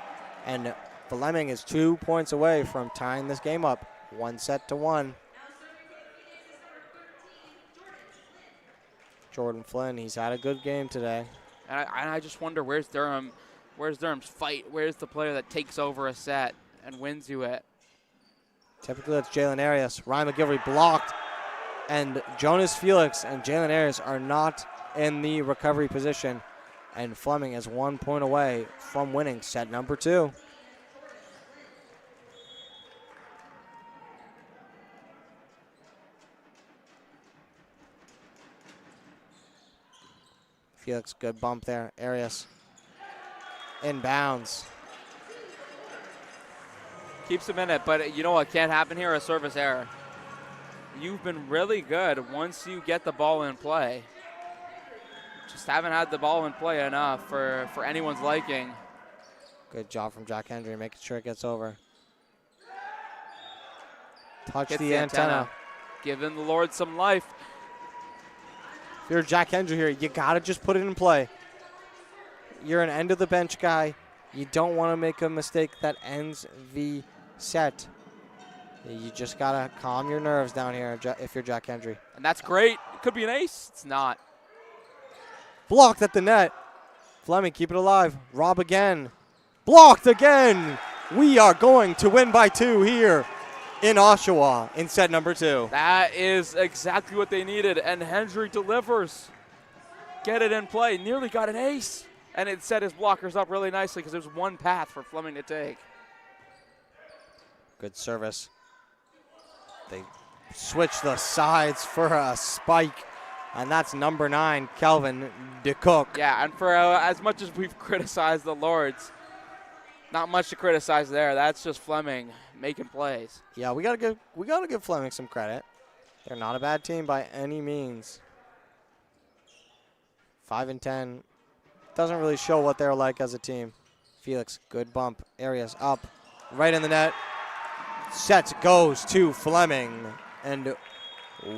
And Fleming is 2 points away from tying this game up. 1-1. Jordan Flynn, he's had a good game today. And I just wonder, where's Durham? Where's Durham's fight? Where's the player that takes over a set and wins you it? Typically, that's Jalen Arias. Ryan McGilvery blocked. And Jonas Felix and Jalen Arias are not in the recovery position. And Fleming is 1 point away from winning set number 2. Felix, good bump there. Arias inbounds. Keeps him in it, but you know what can't happen here? A service error. You've been really good once you get the ball in play. Just haven't had the ball in play enough for anyone's liking. Good job from Jack Hendry, making sure it gets over. Touch Hits the antenna. Giving the Lord some life. If you're Jack Hendry here, you got to just put it in play. You're an end of the bench guy. You don't want to make a mistake that ends the set. You just got to calm your nerves down here if you're Jack Hendry. And that's great. It could be an ace. It's not. Blocked at the net. Fleming, keep it alive. Rob again. Blocked again. We are going to win by 2 here in Oshawa in set number 2. That is exactly what they needed, and Hendry delivers. Get it in play. Nearly got an ace. And it set his blockers up really nicely because there's one path for Fleming to take. Good service. They switch the sides for a spike, and that's number 9, Kelvin DeCook. Yeah, and for as much as we've criticized the Lords, not much to criticize there. That's just Fleming making plays. Yeah, we gotta give Fleming some credit. They're not a bad team by any means. 5-10. Doesn't really show what they're like as a team. Felix, good bump. Arias up, right in the net. Set goes to Fleming, and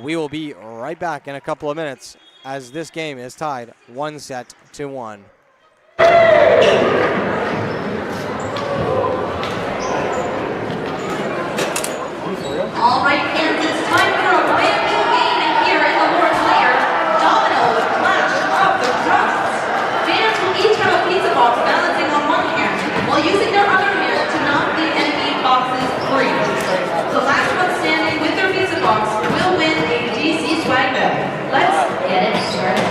we will be right back in a couple of minutes as this game is tied 1-1. All right, fans, it's time for a brand new game here in the Lord's Lair. Dominoes, Clash of the Crusts. Fans will each have a pizza box balancing on one hand while using their other hand to knock the enemy boxes free. The last one standing with their pizza box will win a DC swag bag. Let's get it started.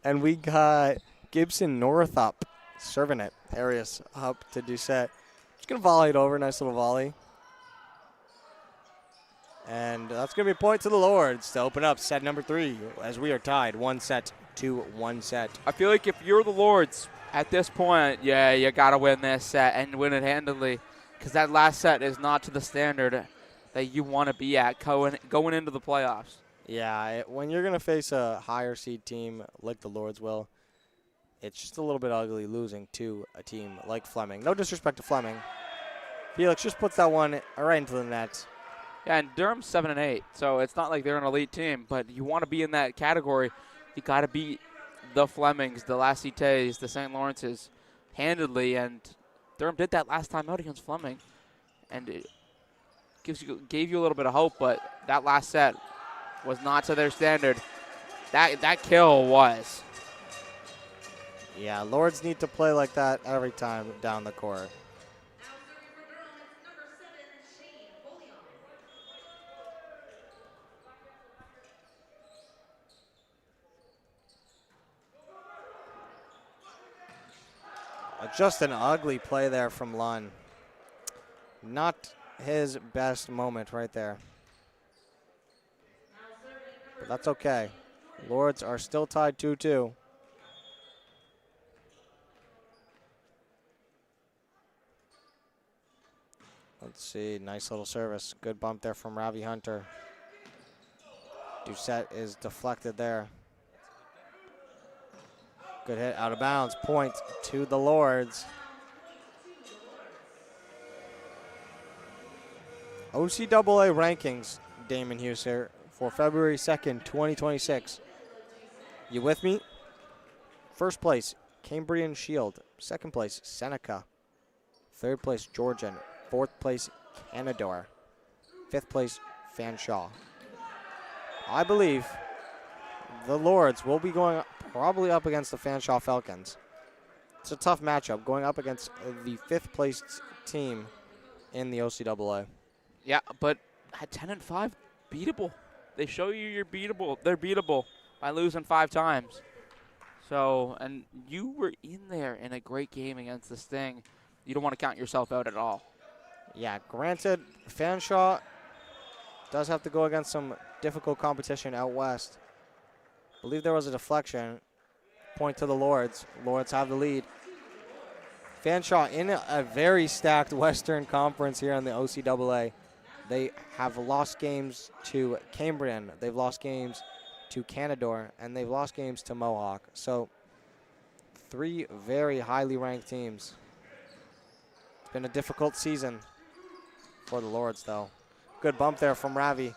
And we got Gibson Northup serving it. Arias up to Doucette. Just going to volley it over. Nice little volley. And that's going to be a point to the Lords to open up set number 3 as we are tied 1-1 set. I feel like if you're the Lords at this point, yeah, you got to win this set and win it handily, because that last set is not to the standard that you want to be at going into the playoffs. Yeah, when you're going to face a higher seed team like the Lords will, it's just a little bit ugly losing to a team like Fleming. No disrespect to Fleming. Felix just puts that one right into the net. Yeah, and Durham's 7-8, so it's not like they're an elite team, but you want to be in that category. You got to beat the Flemings, the Lacites, the St. Lawrences handedly, and Durham did that last time out against Fleming, and it gave you a little bit of hope, but that last set was not to their standard. That kill was. Yeah, Lords need to play like that every time down the court. Just an ugly play there from Lund. Not his best moment right there. But that's okay. Lords are still tied 2-2. Let's see, nice little service. Good bump there from Ravi Hunter. Doucette is deflected there. Good hit, out of bounds. Point to the Lords. OCAA rankings, Damon Hughes here, for February 2nd, 2026. You with me? First place, Cambrian Shield. Second place, Seneca. Third place, Georgian. Fourth place, Canador. Fifth place, Fanshawe. I believe the Lords will be going probably up against the Fanshawe Falcons. It's a tough matchup going up against the 5th placed team in the OCAA. Yeah, but at 10-5, beatable. They show you you're beatable. They're beatable by losing 5 times. So, and you were in there in a great game against this thing. You don't want to count yourself out at all. Yeah, granted, Fanshawe does have to go against some difficult competition out west. I believe there was a deflection. Point to the Lords. Lords have the lead. Fanshawe in a very stacked Western Conference here in the OCAA. They have lost games to Cambrian. They've lost games to Canador, and they've lost games to Mohawk. So 3 very highly ranked teams. It's been a difficult season for the Lords, though. Good bump there from Ravi.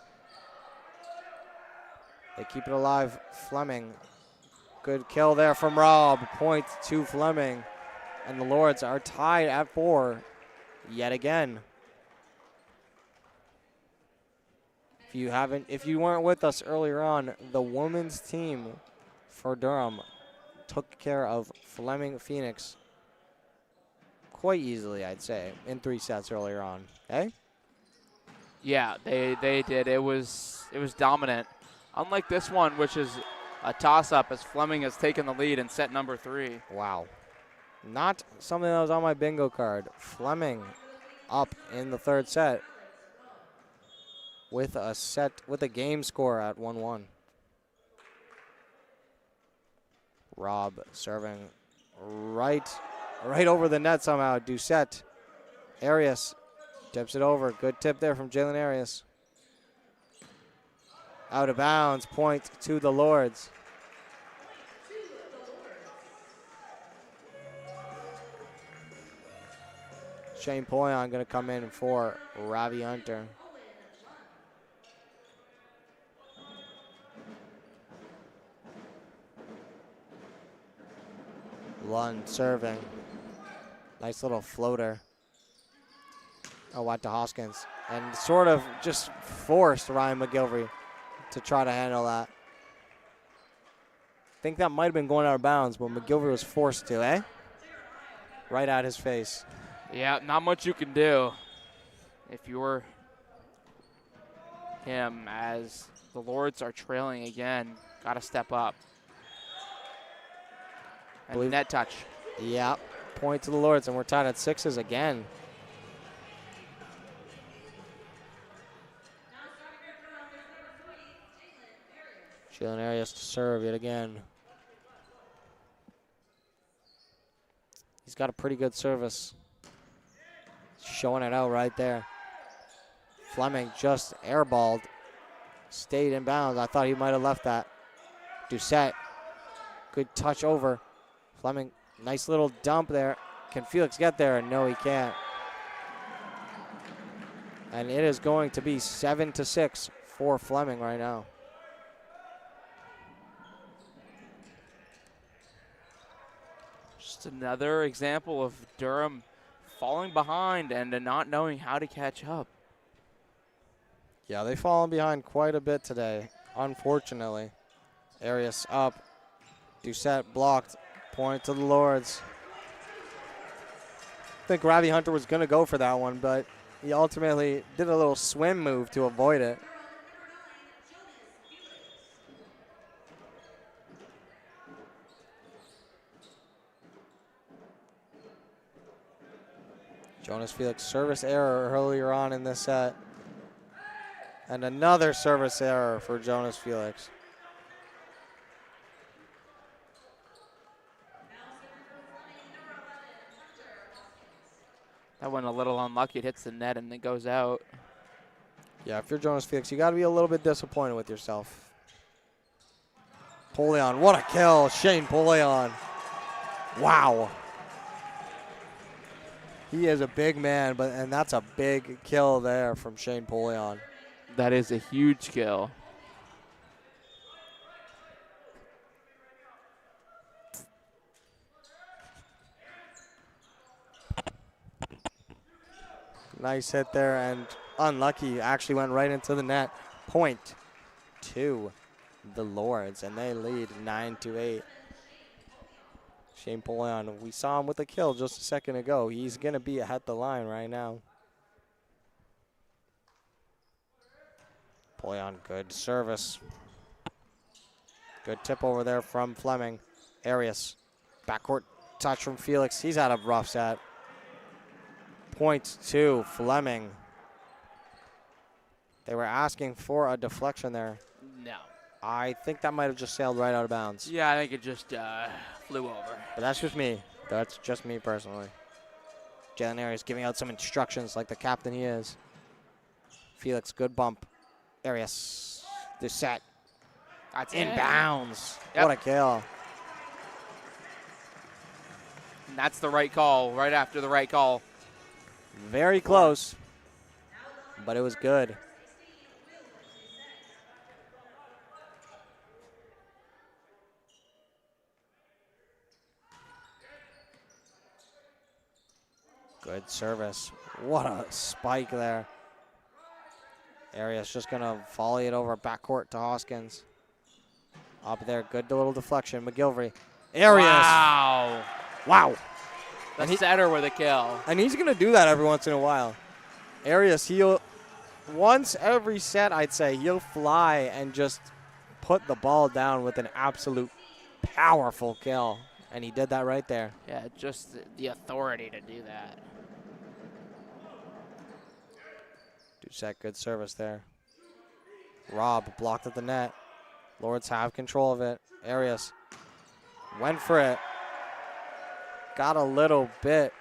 They keep it alive. Fleming. Good kill there from Rob. Point to Fleming. And the Lords are tied at 4 yet again. If you weren't with us earlier on, the women's team for Durham took care of Fleming Phoenix quite easily, I'd say, in 3 sets earlier on. Okay? Yeah, they did. It was dominant. Unlike this one, which is a toss-up as Fleming has taken the lead in set number 3. Wow. Not something that was on my bingo card. Fleming up in the 3rd set with a game score at 1-1. Rob serving right over the net somehow. Doucette. Arias tips it over. Good tip there from Jalen Arias. Out of bounds. Point to the Lords. Shane Poyon going to come in for Ravi Hunter. Lund serving. Nice little floater. Oh, out to Hoskins. And sort of just forced Ryan McGilvery to try to handle that. I think that might have been going out of bounds, but McGilvery was forced to, eh? Right at his face. Yeah, not much you can do if you're him, as the Lords are trailing again. Got to step up. And net touch. Yeah, point to the Lords, and we're tied at 6s again. Jalen Arias to serve yet again. He's got a pretty good service. Showing it out right there. Fleming just airballed. Stayed in bounds. I thought he might have left that. Doucette. Good touch over. Fleming, nice little dump there. Can Felix get there? No, he can't. And it is going to be 7-6 for Fleming right now. Just another example of Durham falling behind and not knowing how to catch up. Yeah, they've fallen behind quite a bit today, unfortunately. Arias up. Doucette blocked. Point to the Lords. I think Ravi Hunter was going to go for that one, but he ultimately did a little swim move to avoid it. Jonas Felix service error earlier on in this set. And another service error for Jonas Felix. That one a little unlucky. It hits the net and then goes out. Yeah, if you're Jonas Felix, you got to be a little bit disappointed with yourself. Polion, what a kill. Shane Polion. Wow. He is a big man, and that's a big kill there from Shane Polion. That is a huge kill. Nice hit there, and unlucky. Actually went right into the net. Point to the Lords, and they lead 9-8. Shane Polion, we saw him with a kill just a second ago. He's going to be at the line right now. Polion, good service. Good tip over there from Fleming. Arias, backcourt touch from Felix. He's had a rough set. Point to Fleming. They were asking for a deflection there. No. I think that might have just sailed right out of bounds. Yeah, I think it just flew over. But that's just me. That's just me personally. Jalen Arias giving out some instructions like the captain he is. Felix, good bump. Arias, the set. That's In it. bounds. Yep. What a kill. And that's the right call, right after the right call. Very close, but it was good. Good service. What a spike there. Arias just going to volley it over backcourt to Hoskins. Up there, good little deflection. McGilvery. Arias. Wow. Wow. The setter with a kill. And he's going to do that every once in a while. Arias, once every set, I'd say, he'll fly and just put the ball down with an absolute powerful kill. And he did that right there. Yeah, just the authority to do that. Doucette, good service there. Rob blocked at the net. Lords have control of it. Arias went for it. Got a little bit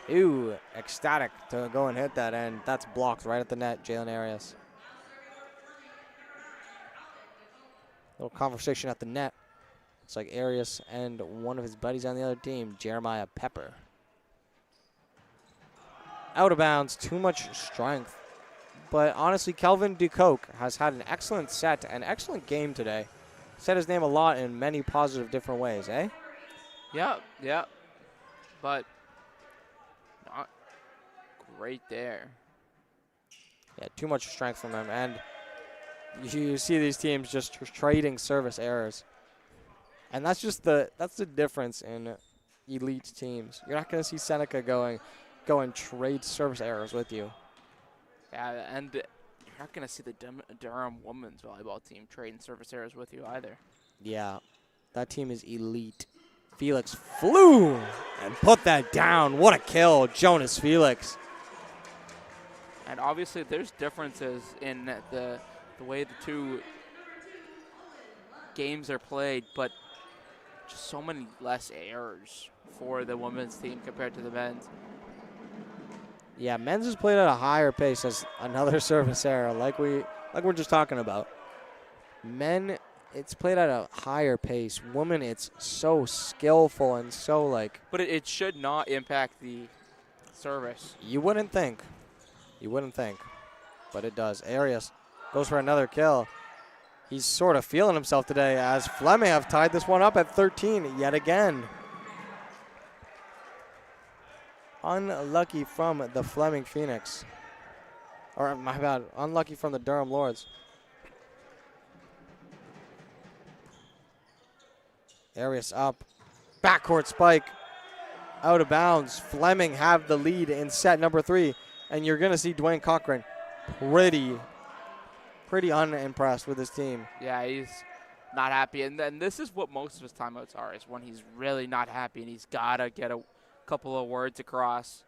too ecstatic to go and hit that end. That's blocked right at the net, Jalen Arias. Little conversation at the net. It's like Arias and one of his buddies on the other team, Jeremiah Pepper. Out of bounds, too much strength. But honestly, Kelvin DeCoke has had an excellent set, an excellent game today. Said his name a lot in many positive different ways, eh? Yeah. But not great there. Yeah, too much strength from him. And you see these teams just trading service errors. And that's just that's the difference in elite teams. You're not going to see Seneca go and trade service errors with you. Yeah, and you're not going to see the Durham women's volleyball team trading service errors with you either. Yeah, that team is elite. Felix flew and put that down. What a kill, Jonas Felix. And obviously there's differences in the way the two games are played, but just so many less errors for the women's team compared to the men's. Yeah, men's is played at a higher pace as another service error, like we're just talking about. Men, it's played at a higher pace. Women, it's so skillful and so like. But it should not impact the service. You wouldn't think. You wouldn't think, but it does. Arias goes for another kill. He's sort of feeling himself today as Fleming have tied this one up at 13 yet again. Unlucky from the Fleming Phoenix. Or, my bad, unlucky from the Durham Lords. Arias up. Backcourt spike. Out of bounds. Fleming have the lead in set number 3. And you're going to see Dwayne Cochran pretty unimpressed with his team. Yeah, he's not happy. And then this is what most of his timeouts are, is when he's really not happy and he's got to get a couple of words across.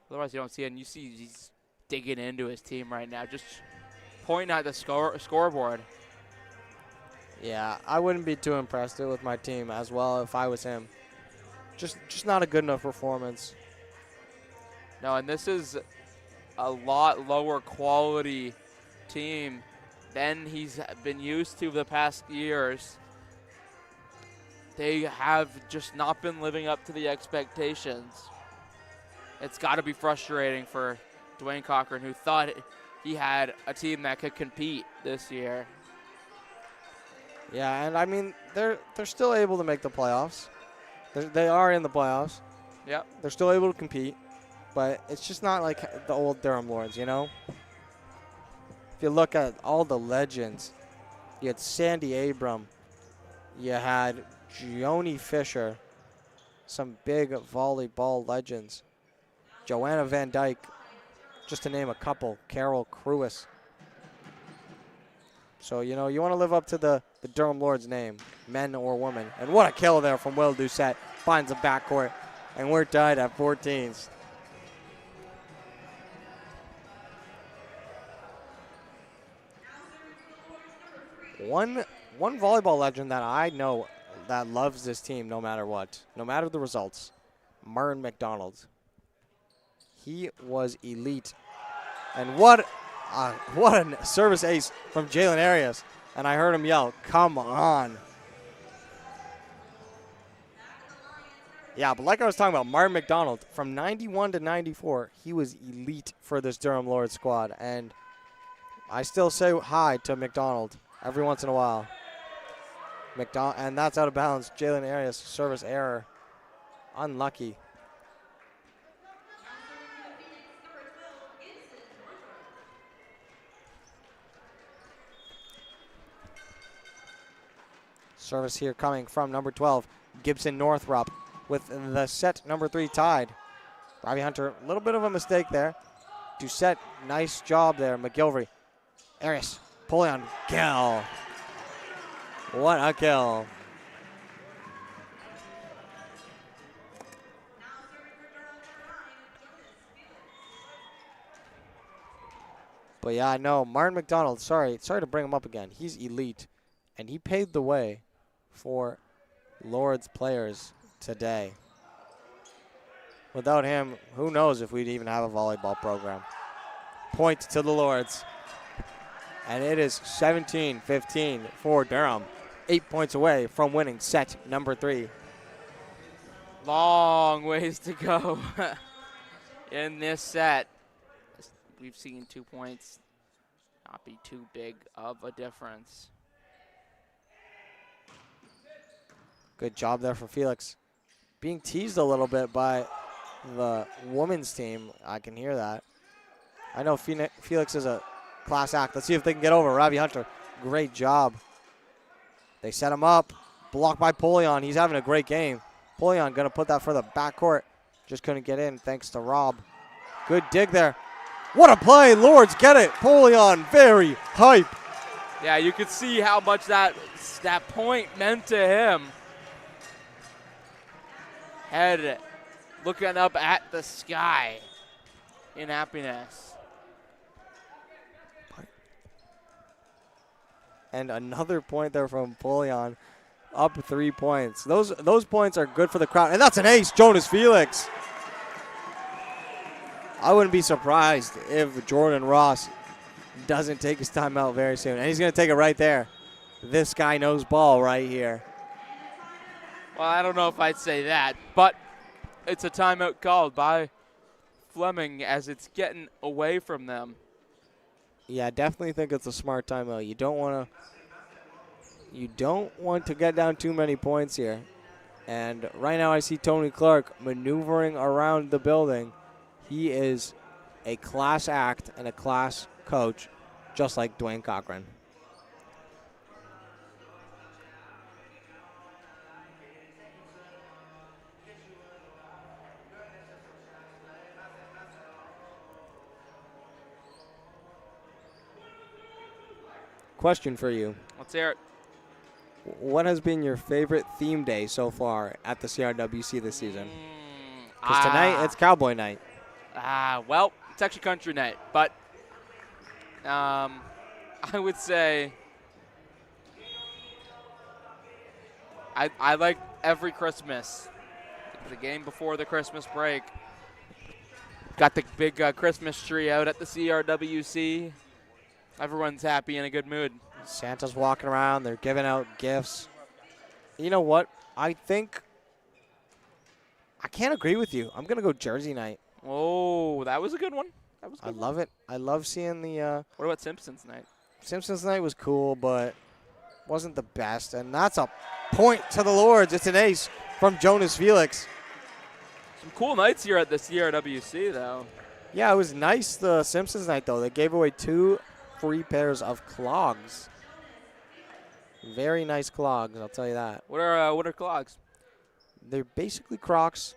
Otherwise, you don't see it. And you see he's digging into his team right now, just pointing at the scoreboard. Yeah, I wouldn't be too impressed with my team as well if I was him. Just not a good enough performance. No, and this is a lot lower quality team than he's been used to the past years. They have just not been living up to the expectations. It's got to be frustrating for Dwayne Cochran, who thought he had a team that could compete this year. Yeah, and I mean, they're still able to make the playoffs. They are in the playoffs. Yep. They're still able to compete, but it's just not like the old Durham Lords, you know? If you look at all the legends, you had Sandy Abram, you had Joni Fisher, some big volleyball legends, Joanna Van Dyke, just to name a couple, Carol Cruis. So, you know, you want to live up to the Durham Lords name, men or women. And what a kill there from Will Doucette. Finds a backcourt, and we're tied at 14s. One volleyball legend that I know that loves this team no matter what, no matter the results, Martin McDonald. He was elite. And what a service ace from Jalen Arias. And I heard him yell, "Come on." Yeah, but like I was talking about, Martin McDonald, from 91 to 94, he was elite for this Durham Lords squad. And I still say hi to McDonald every once in a while. And that's out of bounds. Jalen Arias, service error. Unlucky. Service here coming from number 12, Gibson Northrup, with the set number 3 tied. Robbie Hunter, a little bit of a mistake there. Doucette, nice job there. McGilvery. Arias, pulling on, kill. What a kill. But yeah, I know Martin McDonald, sorry to bring him up again. He's elite, and he paved the way for Lords players today. Without him, who knows if we'd even have a volleyball program. Point to the Lords. And it is 17-15 for Durham. 8 points away from winning set number 3. Long ways to go in this set. We've seen 2 points not be too big of a difference. Good job there for Felix. Being teased a little bit by the women's team. I can hear that. I know Felix is a class act. Let's see if they can get over. Robbie Hunter, great job. They set him up. Blocked by Polion. He's having a great game. Polion going to put that for the backcourt. Just couldn't get in thanks to Rob. Good dig there. What a play. Lords get it. Polion, very hype. Yeah, you could see how much that point meant to him. head looking up at the sky in happiness. And another point there from Polion, up 3 points. Those points are good for the crowd, and that's an ace, Jonas Felix. I wouldn't be surprised if Jordan Ross doesn't take his timeout very soon, and he's going to take it right there. This guy knows ball right here. Well, I don't know if I'd say that, but it's a timeout called by Fleming as it's getting away from them. Yeah, I definitely think it's a smart timeout. You don't want to get down too many points here. And right now I see Tony Clark maneuvering around the building. He is a class act and a class coach, just like Dwayne Cochran. Question for you. Let's hear it. What has been your favorite theme day so far at the CRWC this season? Because tonight it's Cowboy Night. Well, it's actually Country Night, but I would say I like every Christmas. The game before the Christmas break. Got the big Christmas tree out at the CRWC. Everyone's happy in a good mood. Santa's walking around. They're giving out gifts. You know what? I think I can't agree with you. I'm going to go Jersey Night. Oh, that was a good one. I love it. I love seeing the What about Simpsons Night? Simpsons Night was cool, but wasn't the best. And that's a point to the Lords. It's an ace from Jonas Felix. Some cool nights here at the CRWC, though. Yeah, it was nice, the Simpsons Night, though. They gave away 2 free pairs of clogs. Very nice clogs, I'll tell you that. What are clogs? They're basically Crocs,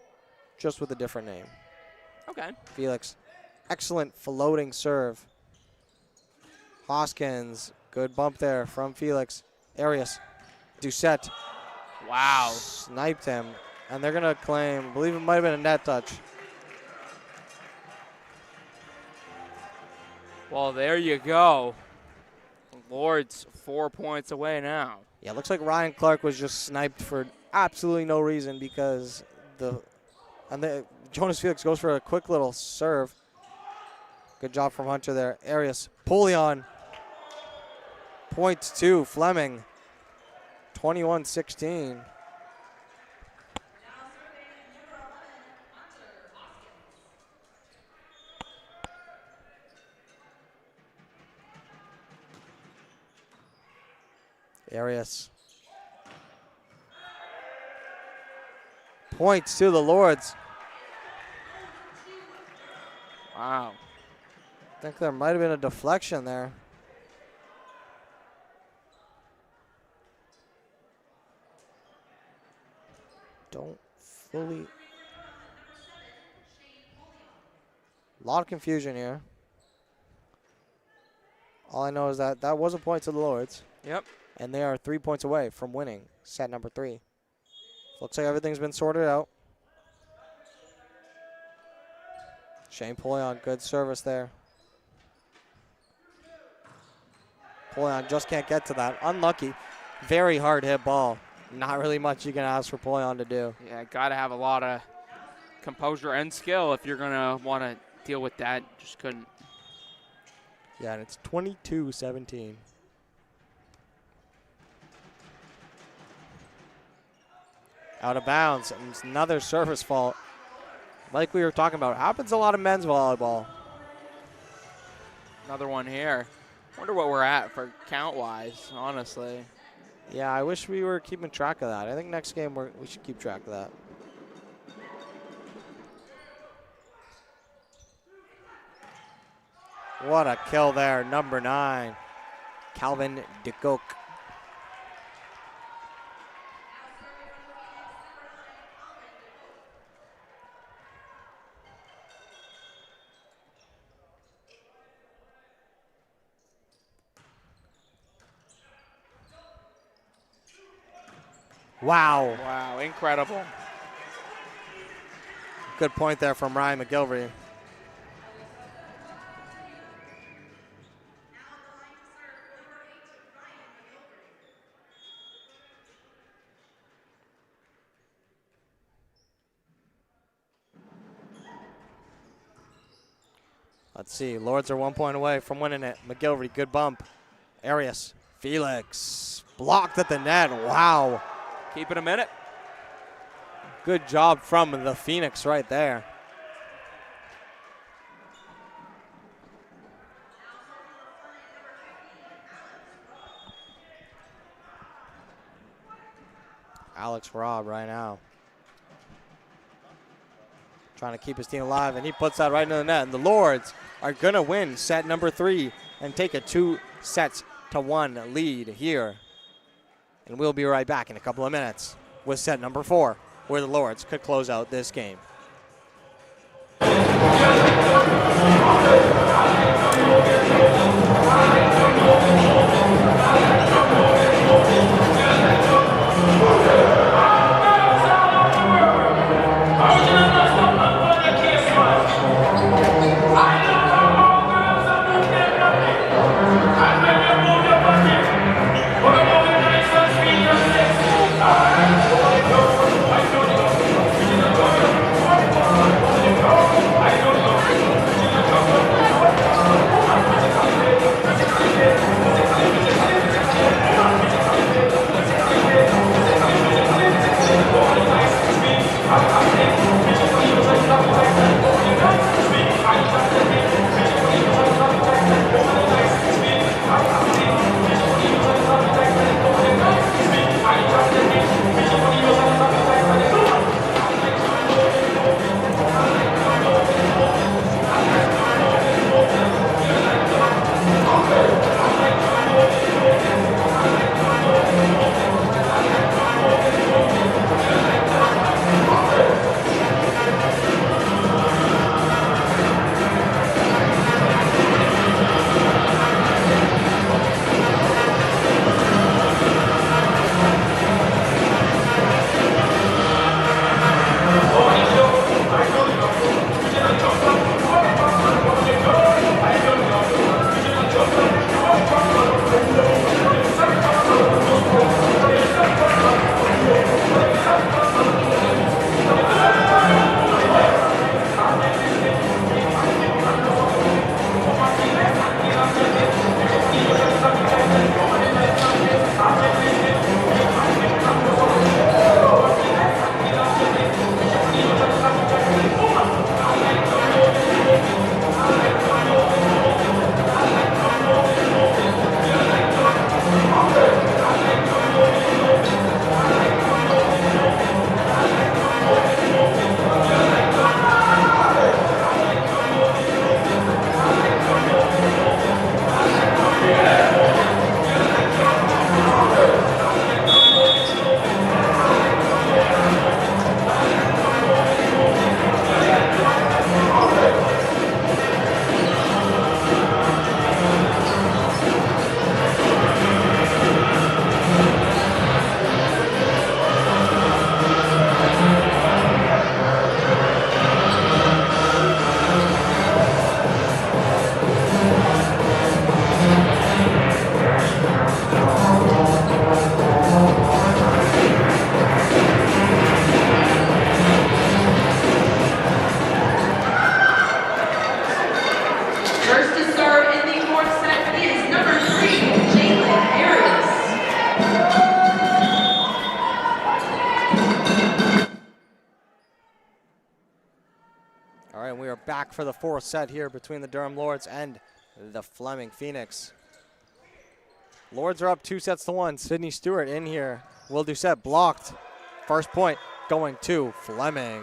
just with a different name. Okay. Felix, excellent floating serve. Hoskins, good bump there from Felix. Arias, Doucette. Wow. Sniped him, and they're going to claim, I believe it might have been a net touch. Well, there you go. Lords 4 points away now. Yeah, looks like Ryan Clark was just sniped for absolutely no reason because Jonas Felix goes for a quick little serve. Good job from Hunter there. Arias, Polion. Points to Fleming. 21-16. Arias. Points to the Lords. Wow. I think there might have been a deflection there. Don't fully. A lot of confusion here. All I know is that that was a point to the Lords. Yep. And they are 3 points away from winning set number 3. Looks like everything's been sorted out. Shane Polion, good service there. Polion just can't get to that. Unlucky. Very hard hit ball. Not really much you can ask for Polion to do. Yeah, got to have a lot of composure and skill if you're going to want to deal with that. Just couldn't. Yeah, and it's 22-17. Out of bounds. And it's another service fault. Like we were talking about, happens a lot of men's volleyball. Another one here. Wonder what we're at for count-wise, honestly. Yeah, I wish we were keeping track of that. I think next game we should keep track of that. What a kill there, number 9, Calvin DeCoke. Wow. Wow, incredible. Good point there from Ryan McGilvery. Let's see. Lords are 1 point away from winning it. McGilvery, good bump. Arias, Felix, blocked at the net. Wow. Keep it a minute. Good job from the Phoenix right there. Alex Robb right now. Trying to keep his team alive, and he puts that right into the net. And the Lords are going to win set number 3 and take a 2-1 lead here. And we'll be right back in a couple of minutes with set number 4, where the Lords could close out this game. Back for the 4th set here between the Durham Lords and the Fleming Phoenix. Lords are up 2-1. Sydney Stewart in here. Will Doucette blocked. First point going to Fleming.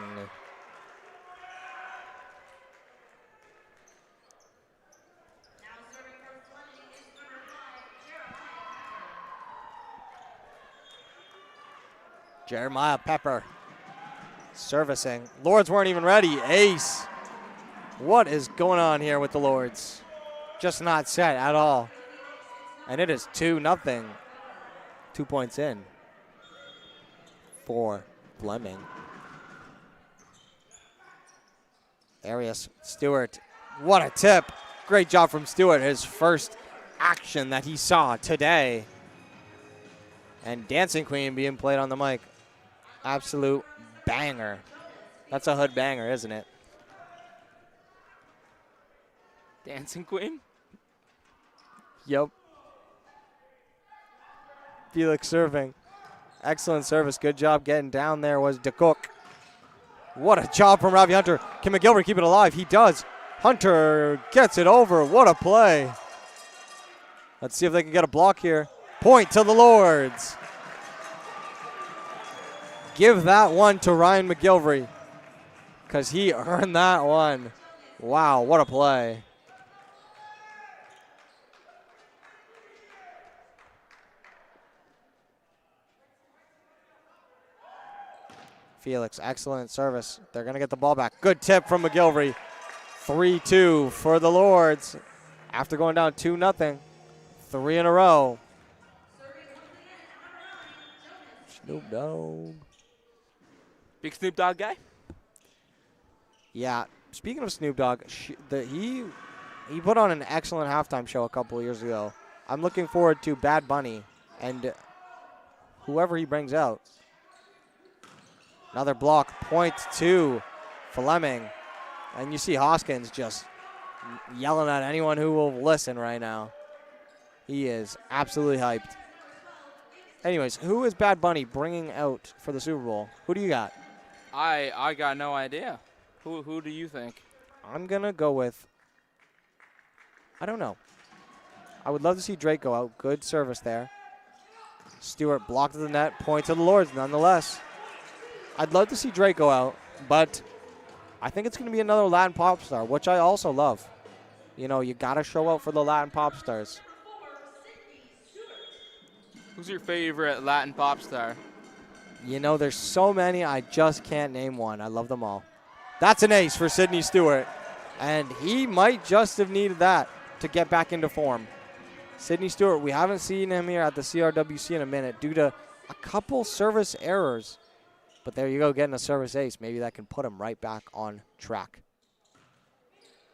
Jeremiah Pepper servicing. Lords weren't even ready. Ace. What is going on here with the Lords? Just not set at all. And it is 2-0. 2 points in for Fleming. Arias, Stewart. What a tip. Great job from Stewart. His first action that he saw today. And Dancing Queen being played on the mic. Absolute banger. That's a hood banger, isn't it? Dancing Queen? Yep. Felix serving. Excellent service. Good job getting down there was DeCook. What a job from Robbie Hunter. Can McGilvery keep it alive? He does. Hunter gets it over. What a play. Let's see if they can get a block here. Point to the Lords. Give that one to Ryan McGilvery because he earned that one. Wow, what a play. Felix, excellent service. They're going to get the ball back. Good tip from McGilvery. 3-2 for the Lords. After going down 2-0. 3 in a row. Snoop Dogg. Big Snoop Dogg guy? Yeah, speaking of Snoop Dogg, he put on an excellent halftime show a couple of years ago. I'm looking forward to Bad Bunny and whoever he brings out. Another block, point to Fleming. And you see Hoskins just yelling at anyone who will listen right now. He is absolutely hyped. Anyways, who is Bad Bunny bringing out for the Super Bowl? Who do you got? I got no idea. Who do you think? I'm going to go with, I don't know. I would love to see Drake go out. Good service there. Stewart blocked the net. Point to the Lords nonetheless. I'd love to see Drake go out, but I think it's going to be another Latin pop star, which I also love. You know, you got to show out for the Latin pop stars. Who's your favorite Latin pop star? You know, there's so many, I just can't name one. I love them all. That's an ace for Sydney Stewart, and he might just have needed that to get back into form. Sydney Stewart, we haven't seen him here at the CRWC in a minute due to a couple service errors. But there you go, getting a service ace. Maybe that can put him right back on track.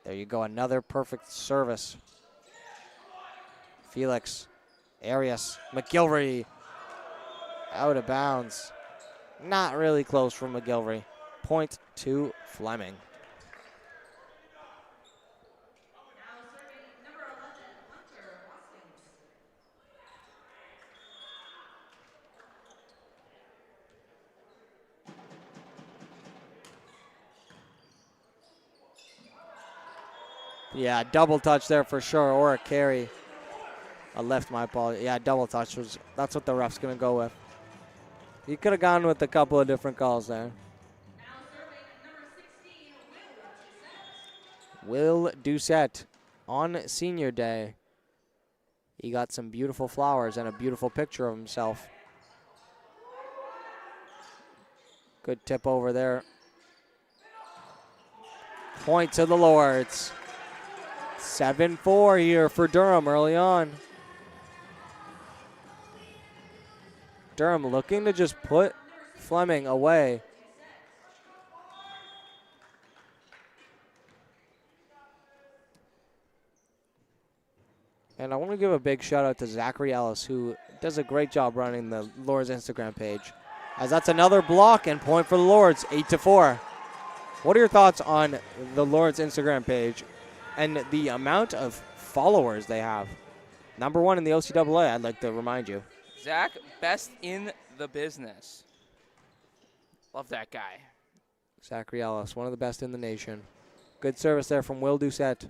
There you go, another perfect service. Felix, Arias, McGilvery, out of bounds. Not really close from McGilvery. Point to Fleming. Yeah, double touch there for sure, or a carry. A left, my apologies. Yeah, double touch that's what the ref's gonna go with. He could have gone with a couple of different calls there. Will Doucette on senior day. He got some beautiful flowers and a beautiful picture of himself. Good tip over there. Point to the Lords. 7-4 here for Durham early on. Durham looking to just put Fleming away. And I want to give a big shout out to Zachary Ellis, who does a great job running the Lords Instagram page. As that's another block and point for the Lords, 8-4. What are your thoughts on the Lords Instagram page and the amount of followers they have? Number 1 in the OCAA, I'd like to remind you. Zach, best in the business. Love that guy. Zachary Ellis, one of the best in the nation. Good service there from Will Doucette.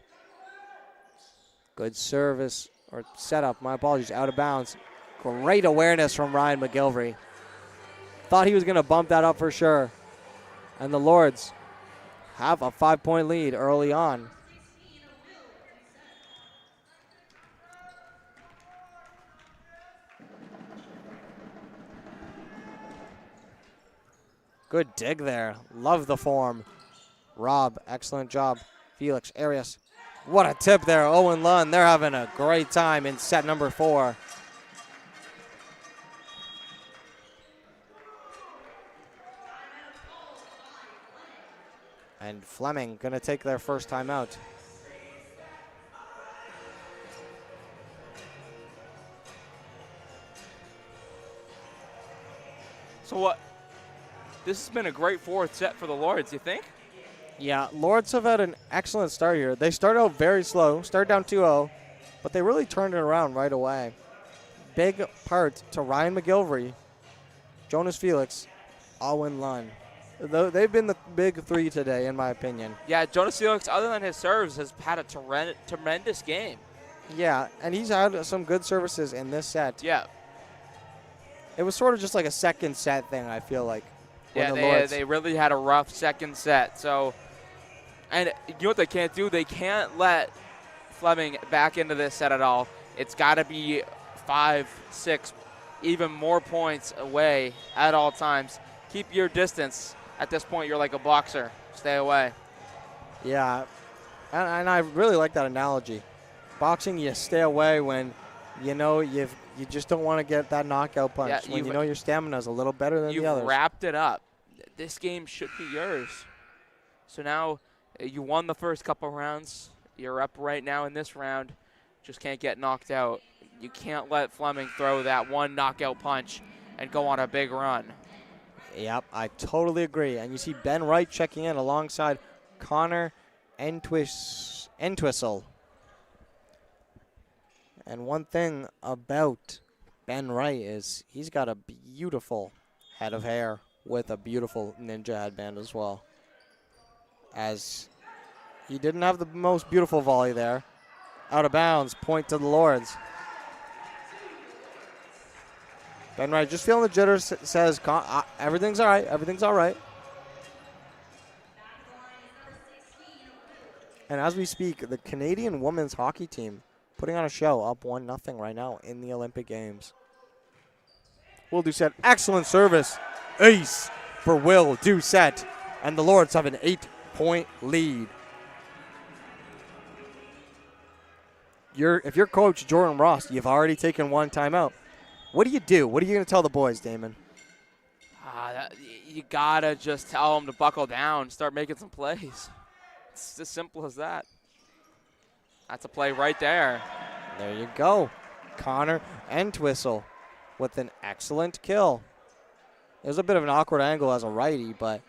Good service, or setup, my apologies, out of bounds. Great awareness from Ryan McGilvery. Thought he was going to bump that up for sure. And the Lords have a 5-point lead early on. Good dig there. Love the form. Rob, excellent job. Felix, Arias. What a tip there. Owen Lund, they're having a great time in set number 4. And Fleming going to take their first timeout. So what? This has been a great fourth set for the Lords, you think? Yeah, Lords have had an excellent start here. They started out very slow, started down 2-0, but they really turned it around right away. Big part to Ryan McGilvery, Jonas Felix, Owen Lunn. They've been the big three today, in my opinion. Yeah, Jonas Felix, other than his serves, has had a tremendous game. Yeah, and he's had some good services in this set. Yeah. It was sort of just like a second set thing, I feel like. Yeah, they really had a rough second set. So, and you know what they can't do? They can't let Fleming back into this set at all. It's got to be 5, 6, even more points away at all times. Keep your distance. At this point, you're like a boxer. Stay away. Yeah, and I really like that analogy. Boxing, you stay away when you know you just don't want to get that knockout punch. Yeah, when you know your stamina is a little better than the others. You've wrapped it up. This game should be yours. So now you won the first couple rounds. You're up right now in this round. Just can't get knocked out. You can't let Fleming throw that one knockout punch and go on a big run. Yep, I totally agree. And you see Ben Wright checking in alongside Connor Entwistle. And one thing about Ben Wright is he's got a beautiful head of hair with a beautiful ninja headband as well. As he didn't have the most beautiful volley there. Out of bounds, point to the Lords. Ben Wright just feeling the jitters, says everything's all right, everything's all right. And as we speak, the Canadian women's hockey team putting on a show, up 1-0 right now in the Olympic Games. Will Doucette, excellent service. Ace for Will Doucette. And the Lords have an 8-point lead. If you're Coach Jordan Ross, you've already taken one timeout. What do you do? What are you going to tell the boys, Damon? You got to just tell them to buckle down, start making some plays. It's as simple as that. That's a play right there. There you go. Connor Entwistle with an excellent kill. It was a bit of an awkward angle as a righty, but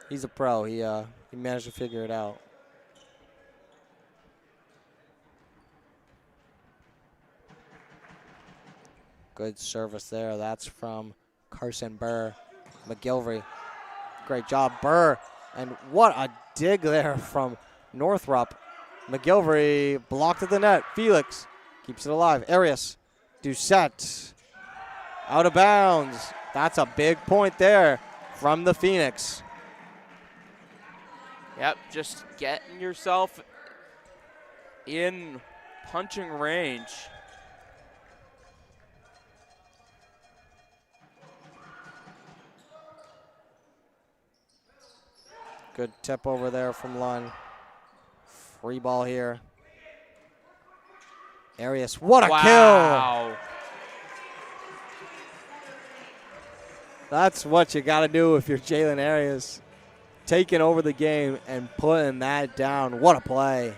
he's a pro. He managed to figure it out. Good service there. That's from Carson Burr. McGilvery. Great job, Burr. And what a dig there from Northrop. McGilvery blocked at the net. Felix keeps it alive. Arias. Doucette. Out of bounds. That's a big point there from the Phoenix. Yep, just getting yourself in punching range. Good tip over there from Lunn. Free ball here. Arias, what a kill! That's what you got to do if you're Jalen Arias. Taking over the game and putting that down. What a play.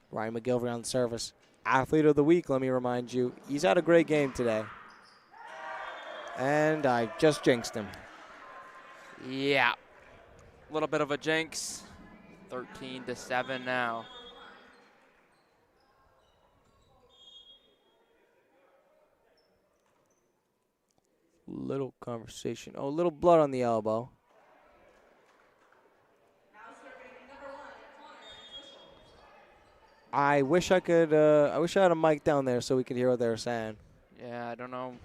Ryan McGilvery on the service. Athlete of the week, let me remind you. He's had a great game today. And I just jinxed him. Yeah. A little bit of a jinx. 13-7 now. Little conversation. Oh, a little blood on the elbow. I wish I could. I wish I had a mic down there so we could hear what they were saying. Yeah, I don't know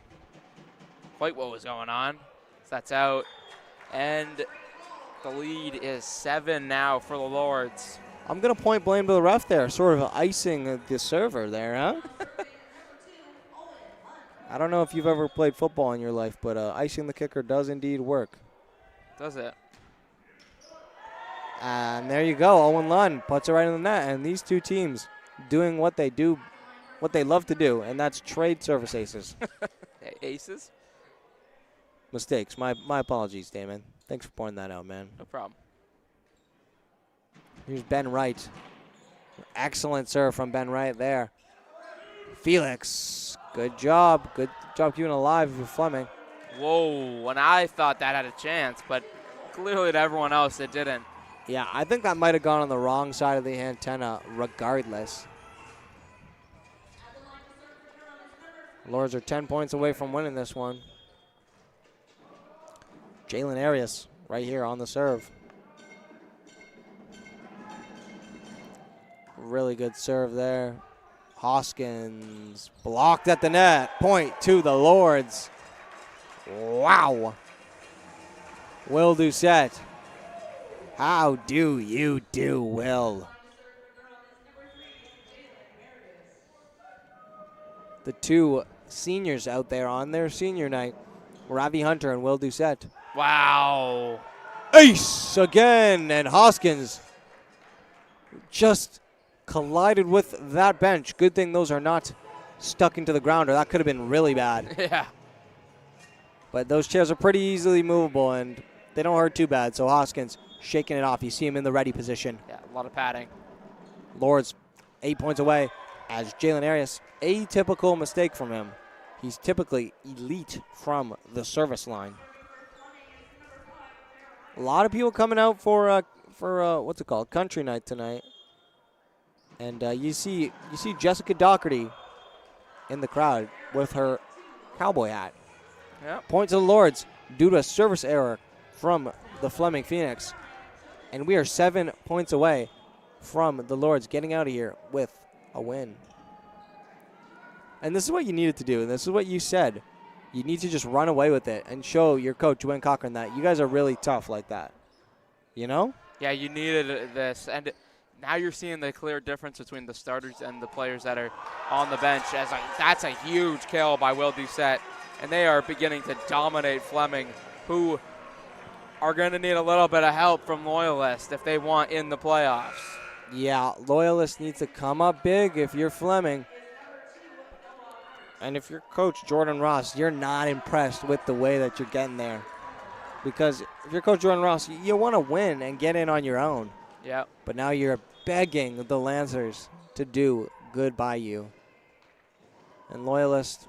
quite what was going on. So that's out. And the lead is 7 now for the Lords. I'm going to point blame to the ref there, sort of icing the server there, huh? I don't know if you've ever played football in your life, but icing the kicker does indeed work. Does it? And there you go. Owen Lunn puts it right in the net. And these two teams doing what they do, what they love to do, and that's trade service aces. Aces? mistakes. My apologies, Damon. Thanks for pointing that out, man. No problem. Here's Ben Wright. Excellent serve from Ben Wright there. Felix, good job. Good job keeping it alive with Fleming. Whoa, and I thought that had a chance, but clearly to everyone else it didn't. Yeah, I think that might have gone on the wrong side of the antenna regardless. Lords are 10 points away from winning this one. Jalen Arias right here on the serve. Really good serve there. Hoskins blocked at the net. Point to the Lords. Wow. Will Doucette. How do you do, Will? The two seniors out there on their senior night, Ravi Hunter and Will Doucette. Wow. Ace again, and Hoskins just collided with that bench. Good thing those are not stuck into the ground, or that could have been really bad. Yeah. But those chairs are pretty easily movable, and they don't hurt too bad. So Hoskins shaking it off. You see him in the ready position. Yeah, a lot of padding. Lords 8 points away as Jalen Arias. Atypical mistake from him. He's typically elite from the service line. A lot of people coming out for what's it called, country night tonight. And you see Jessica Doherty in the crowd with her cowboy hat. Yep. Point to the Lords due to a service error from the Fleming Phoenix. And we are 7 points away from the Lords getting out of here with a win. And this is what you needed to do. And this is what you said. You need to just run away with it and show your coach, Dwayne Cochran, that you guys are really tough like that. You know? Yeah, you needed this. And now you're seeing the clear difference between the starters and the players that are on the bench. That's a huge kill by Will Doucette. And they are beginning to dominate Fleming, who are going to need a little bit of help from Loyalist if they want in the playoffs. Yeah, Loyalist needs to come up big if you're Fleming. And if you're coach Jordan Ross, you're not impressed with the way that you're getting there. Because if you're coach Jordan Ross, you want to win and get in on your own. Yeah. But now you're begging the Lancers to do good by you. And Loyalist,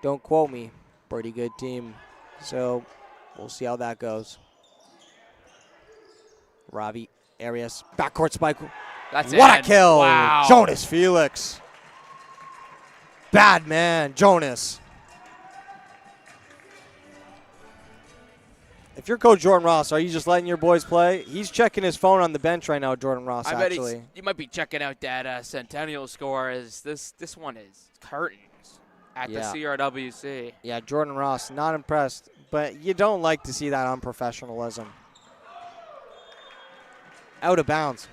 don't quote me, pretty good team. So we'll see how that goes. Ravi Arias, backcourt spike. That's what it. a kill. Wow. Jonas Felix. Bad man, Jonas. If you're coach Jordan Ross, are you just letting your boys play? He's checking his phone on the bench right now, Jordan Ross, I bet actually. you might be checking out that Centennial score. This one is curtains at the CRWC. Yeah, Jordan Ross, not impressed. But you don't like to see that unprofessionalism. Out of bounds.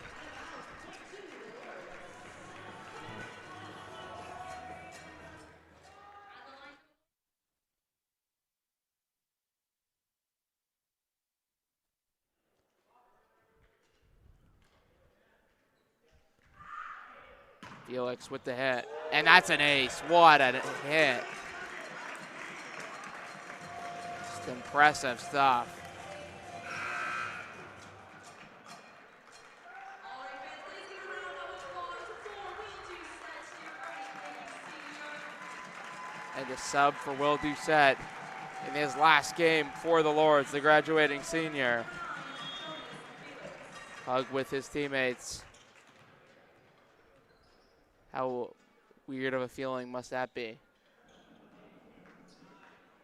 Felix with the hit. And that's an ace. What a hit. Just impressive stuff. And the sub for Will Doucette in his last game for the Lords, the graduating senior. Hug with his teammates. How weird of a feeling must that be?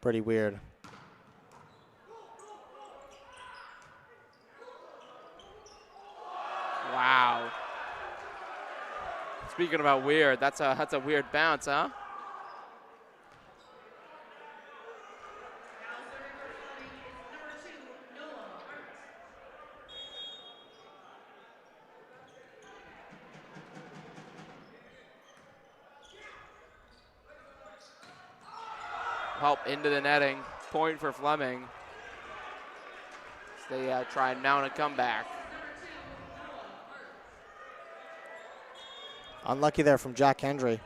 Pretty weird. Wow. Speaking about weird, that's a weird bounce, huh? Help into the netting. Point for Fleming. They try and mount a comeback. Unlucky there from Jack Hendry.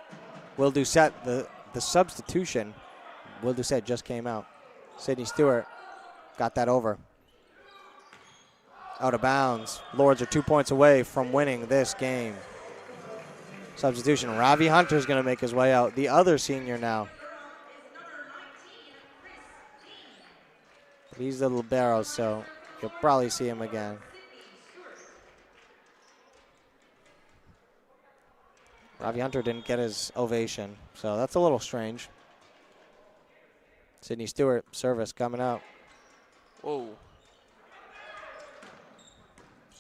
Will Doucette, the substitution. Will Doucette just came out. Sydney Stewart got that over. Out of bounds. Lords are 2 points away from winning this game. Substitution. Ravi Hunter's going to make his way out. The other senior now. He's the libero, so you'll probably see him again. Ravi Hunter didn't get his ovation, so that's a little strange. Sydney Stewart, service coming out. Whoa.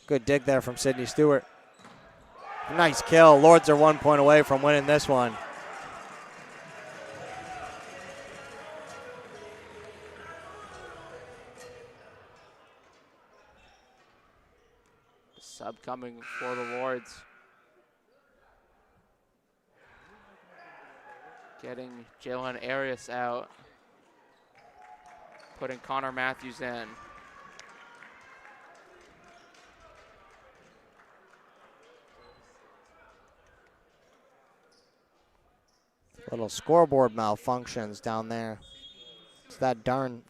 Good dig there from Sydney Stewart. Nice kill. Lords are 1 point away from winning this one. Sub coming for the Lords. Getting Jalen Arias out. Putting Connor Matthews in. Little scoreboard malfunctions down there. It's that darn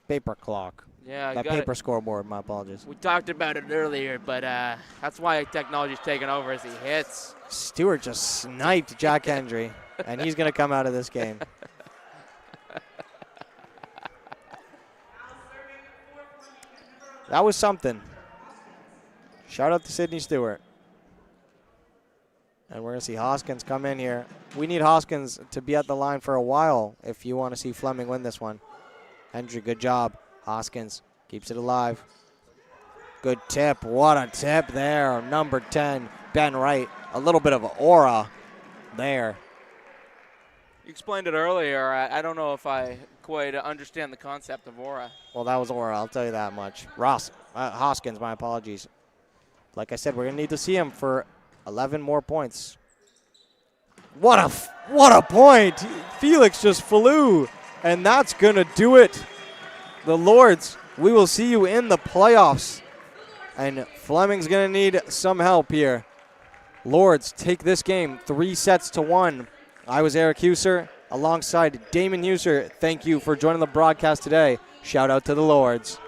paper clock. Yeah, that paper scoreboard, my apologies. We talked about it earlier, but that's why technology's taken over as he hits. Stewart just sniped Jack Hendry, and he's going to come out of this game. That was something. Shout out to Sydney Stewart. And we're going to see Hoskins come in here. We need Hoskins to be at the line for a while if you want to see Fleming win this one. Hendry, good job. Hoskins keeps it alive. Good tip. What a tip there. Number 10, Ben Wright. A little bit of aura there. You explained it earlier. I don't know if I quite understand the concept of aura. Well, that was aura, I'll tell you that much. Hoskins, my apologies. Like I said, we're going to need to see him for 11 more points. What a point. Felix just flew, and that's going to do it. The Lords, we will see you in the playoffs. And Fleming's going to need some help here. Lords take this game 3-1. I was Eric Huser alongside Damon Huser. Thank you for joining the broadcast today. Shout out to the Lords.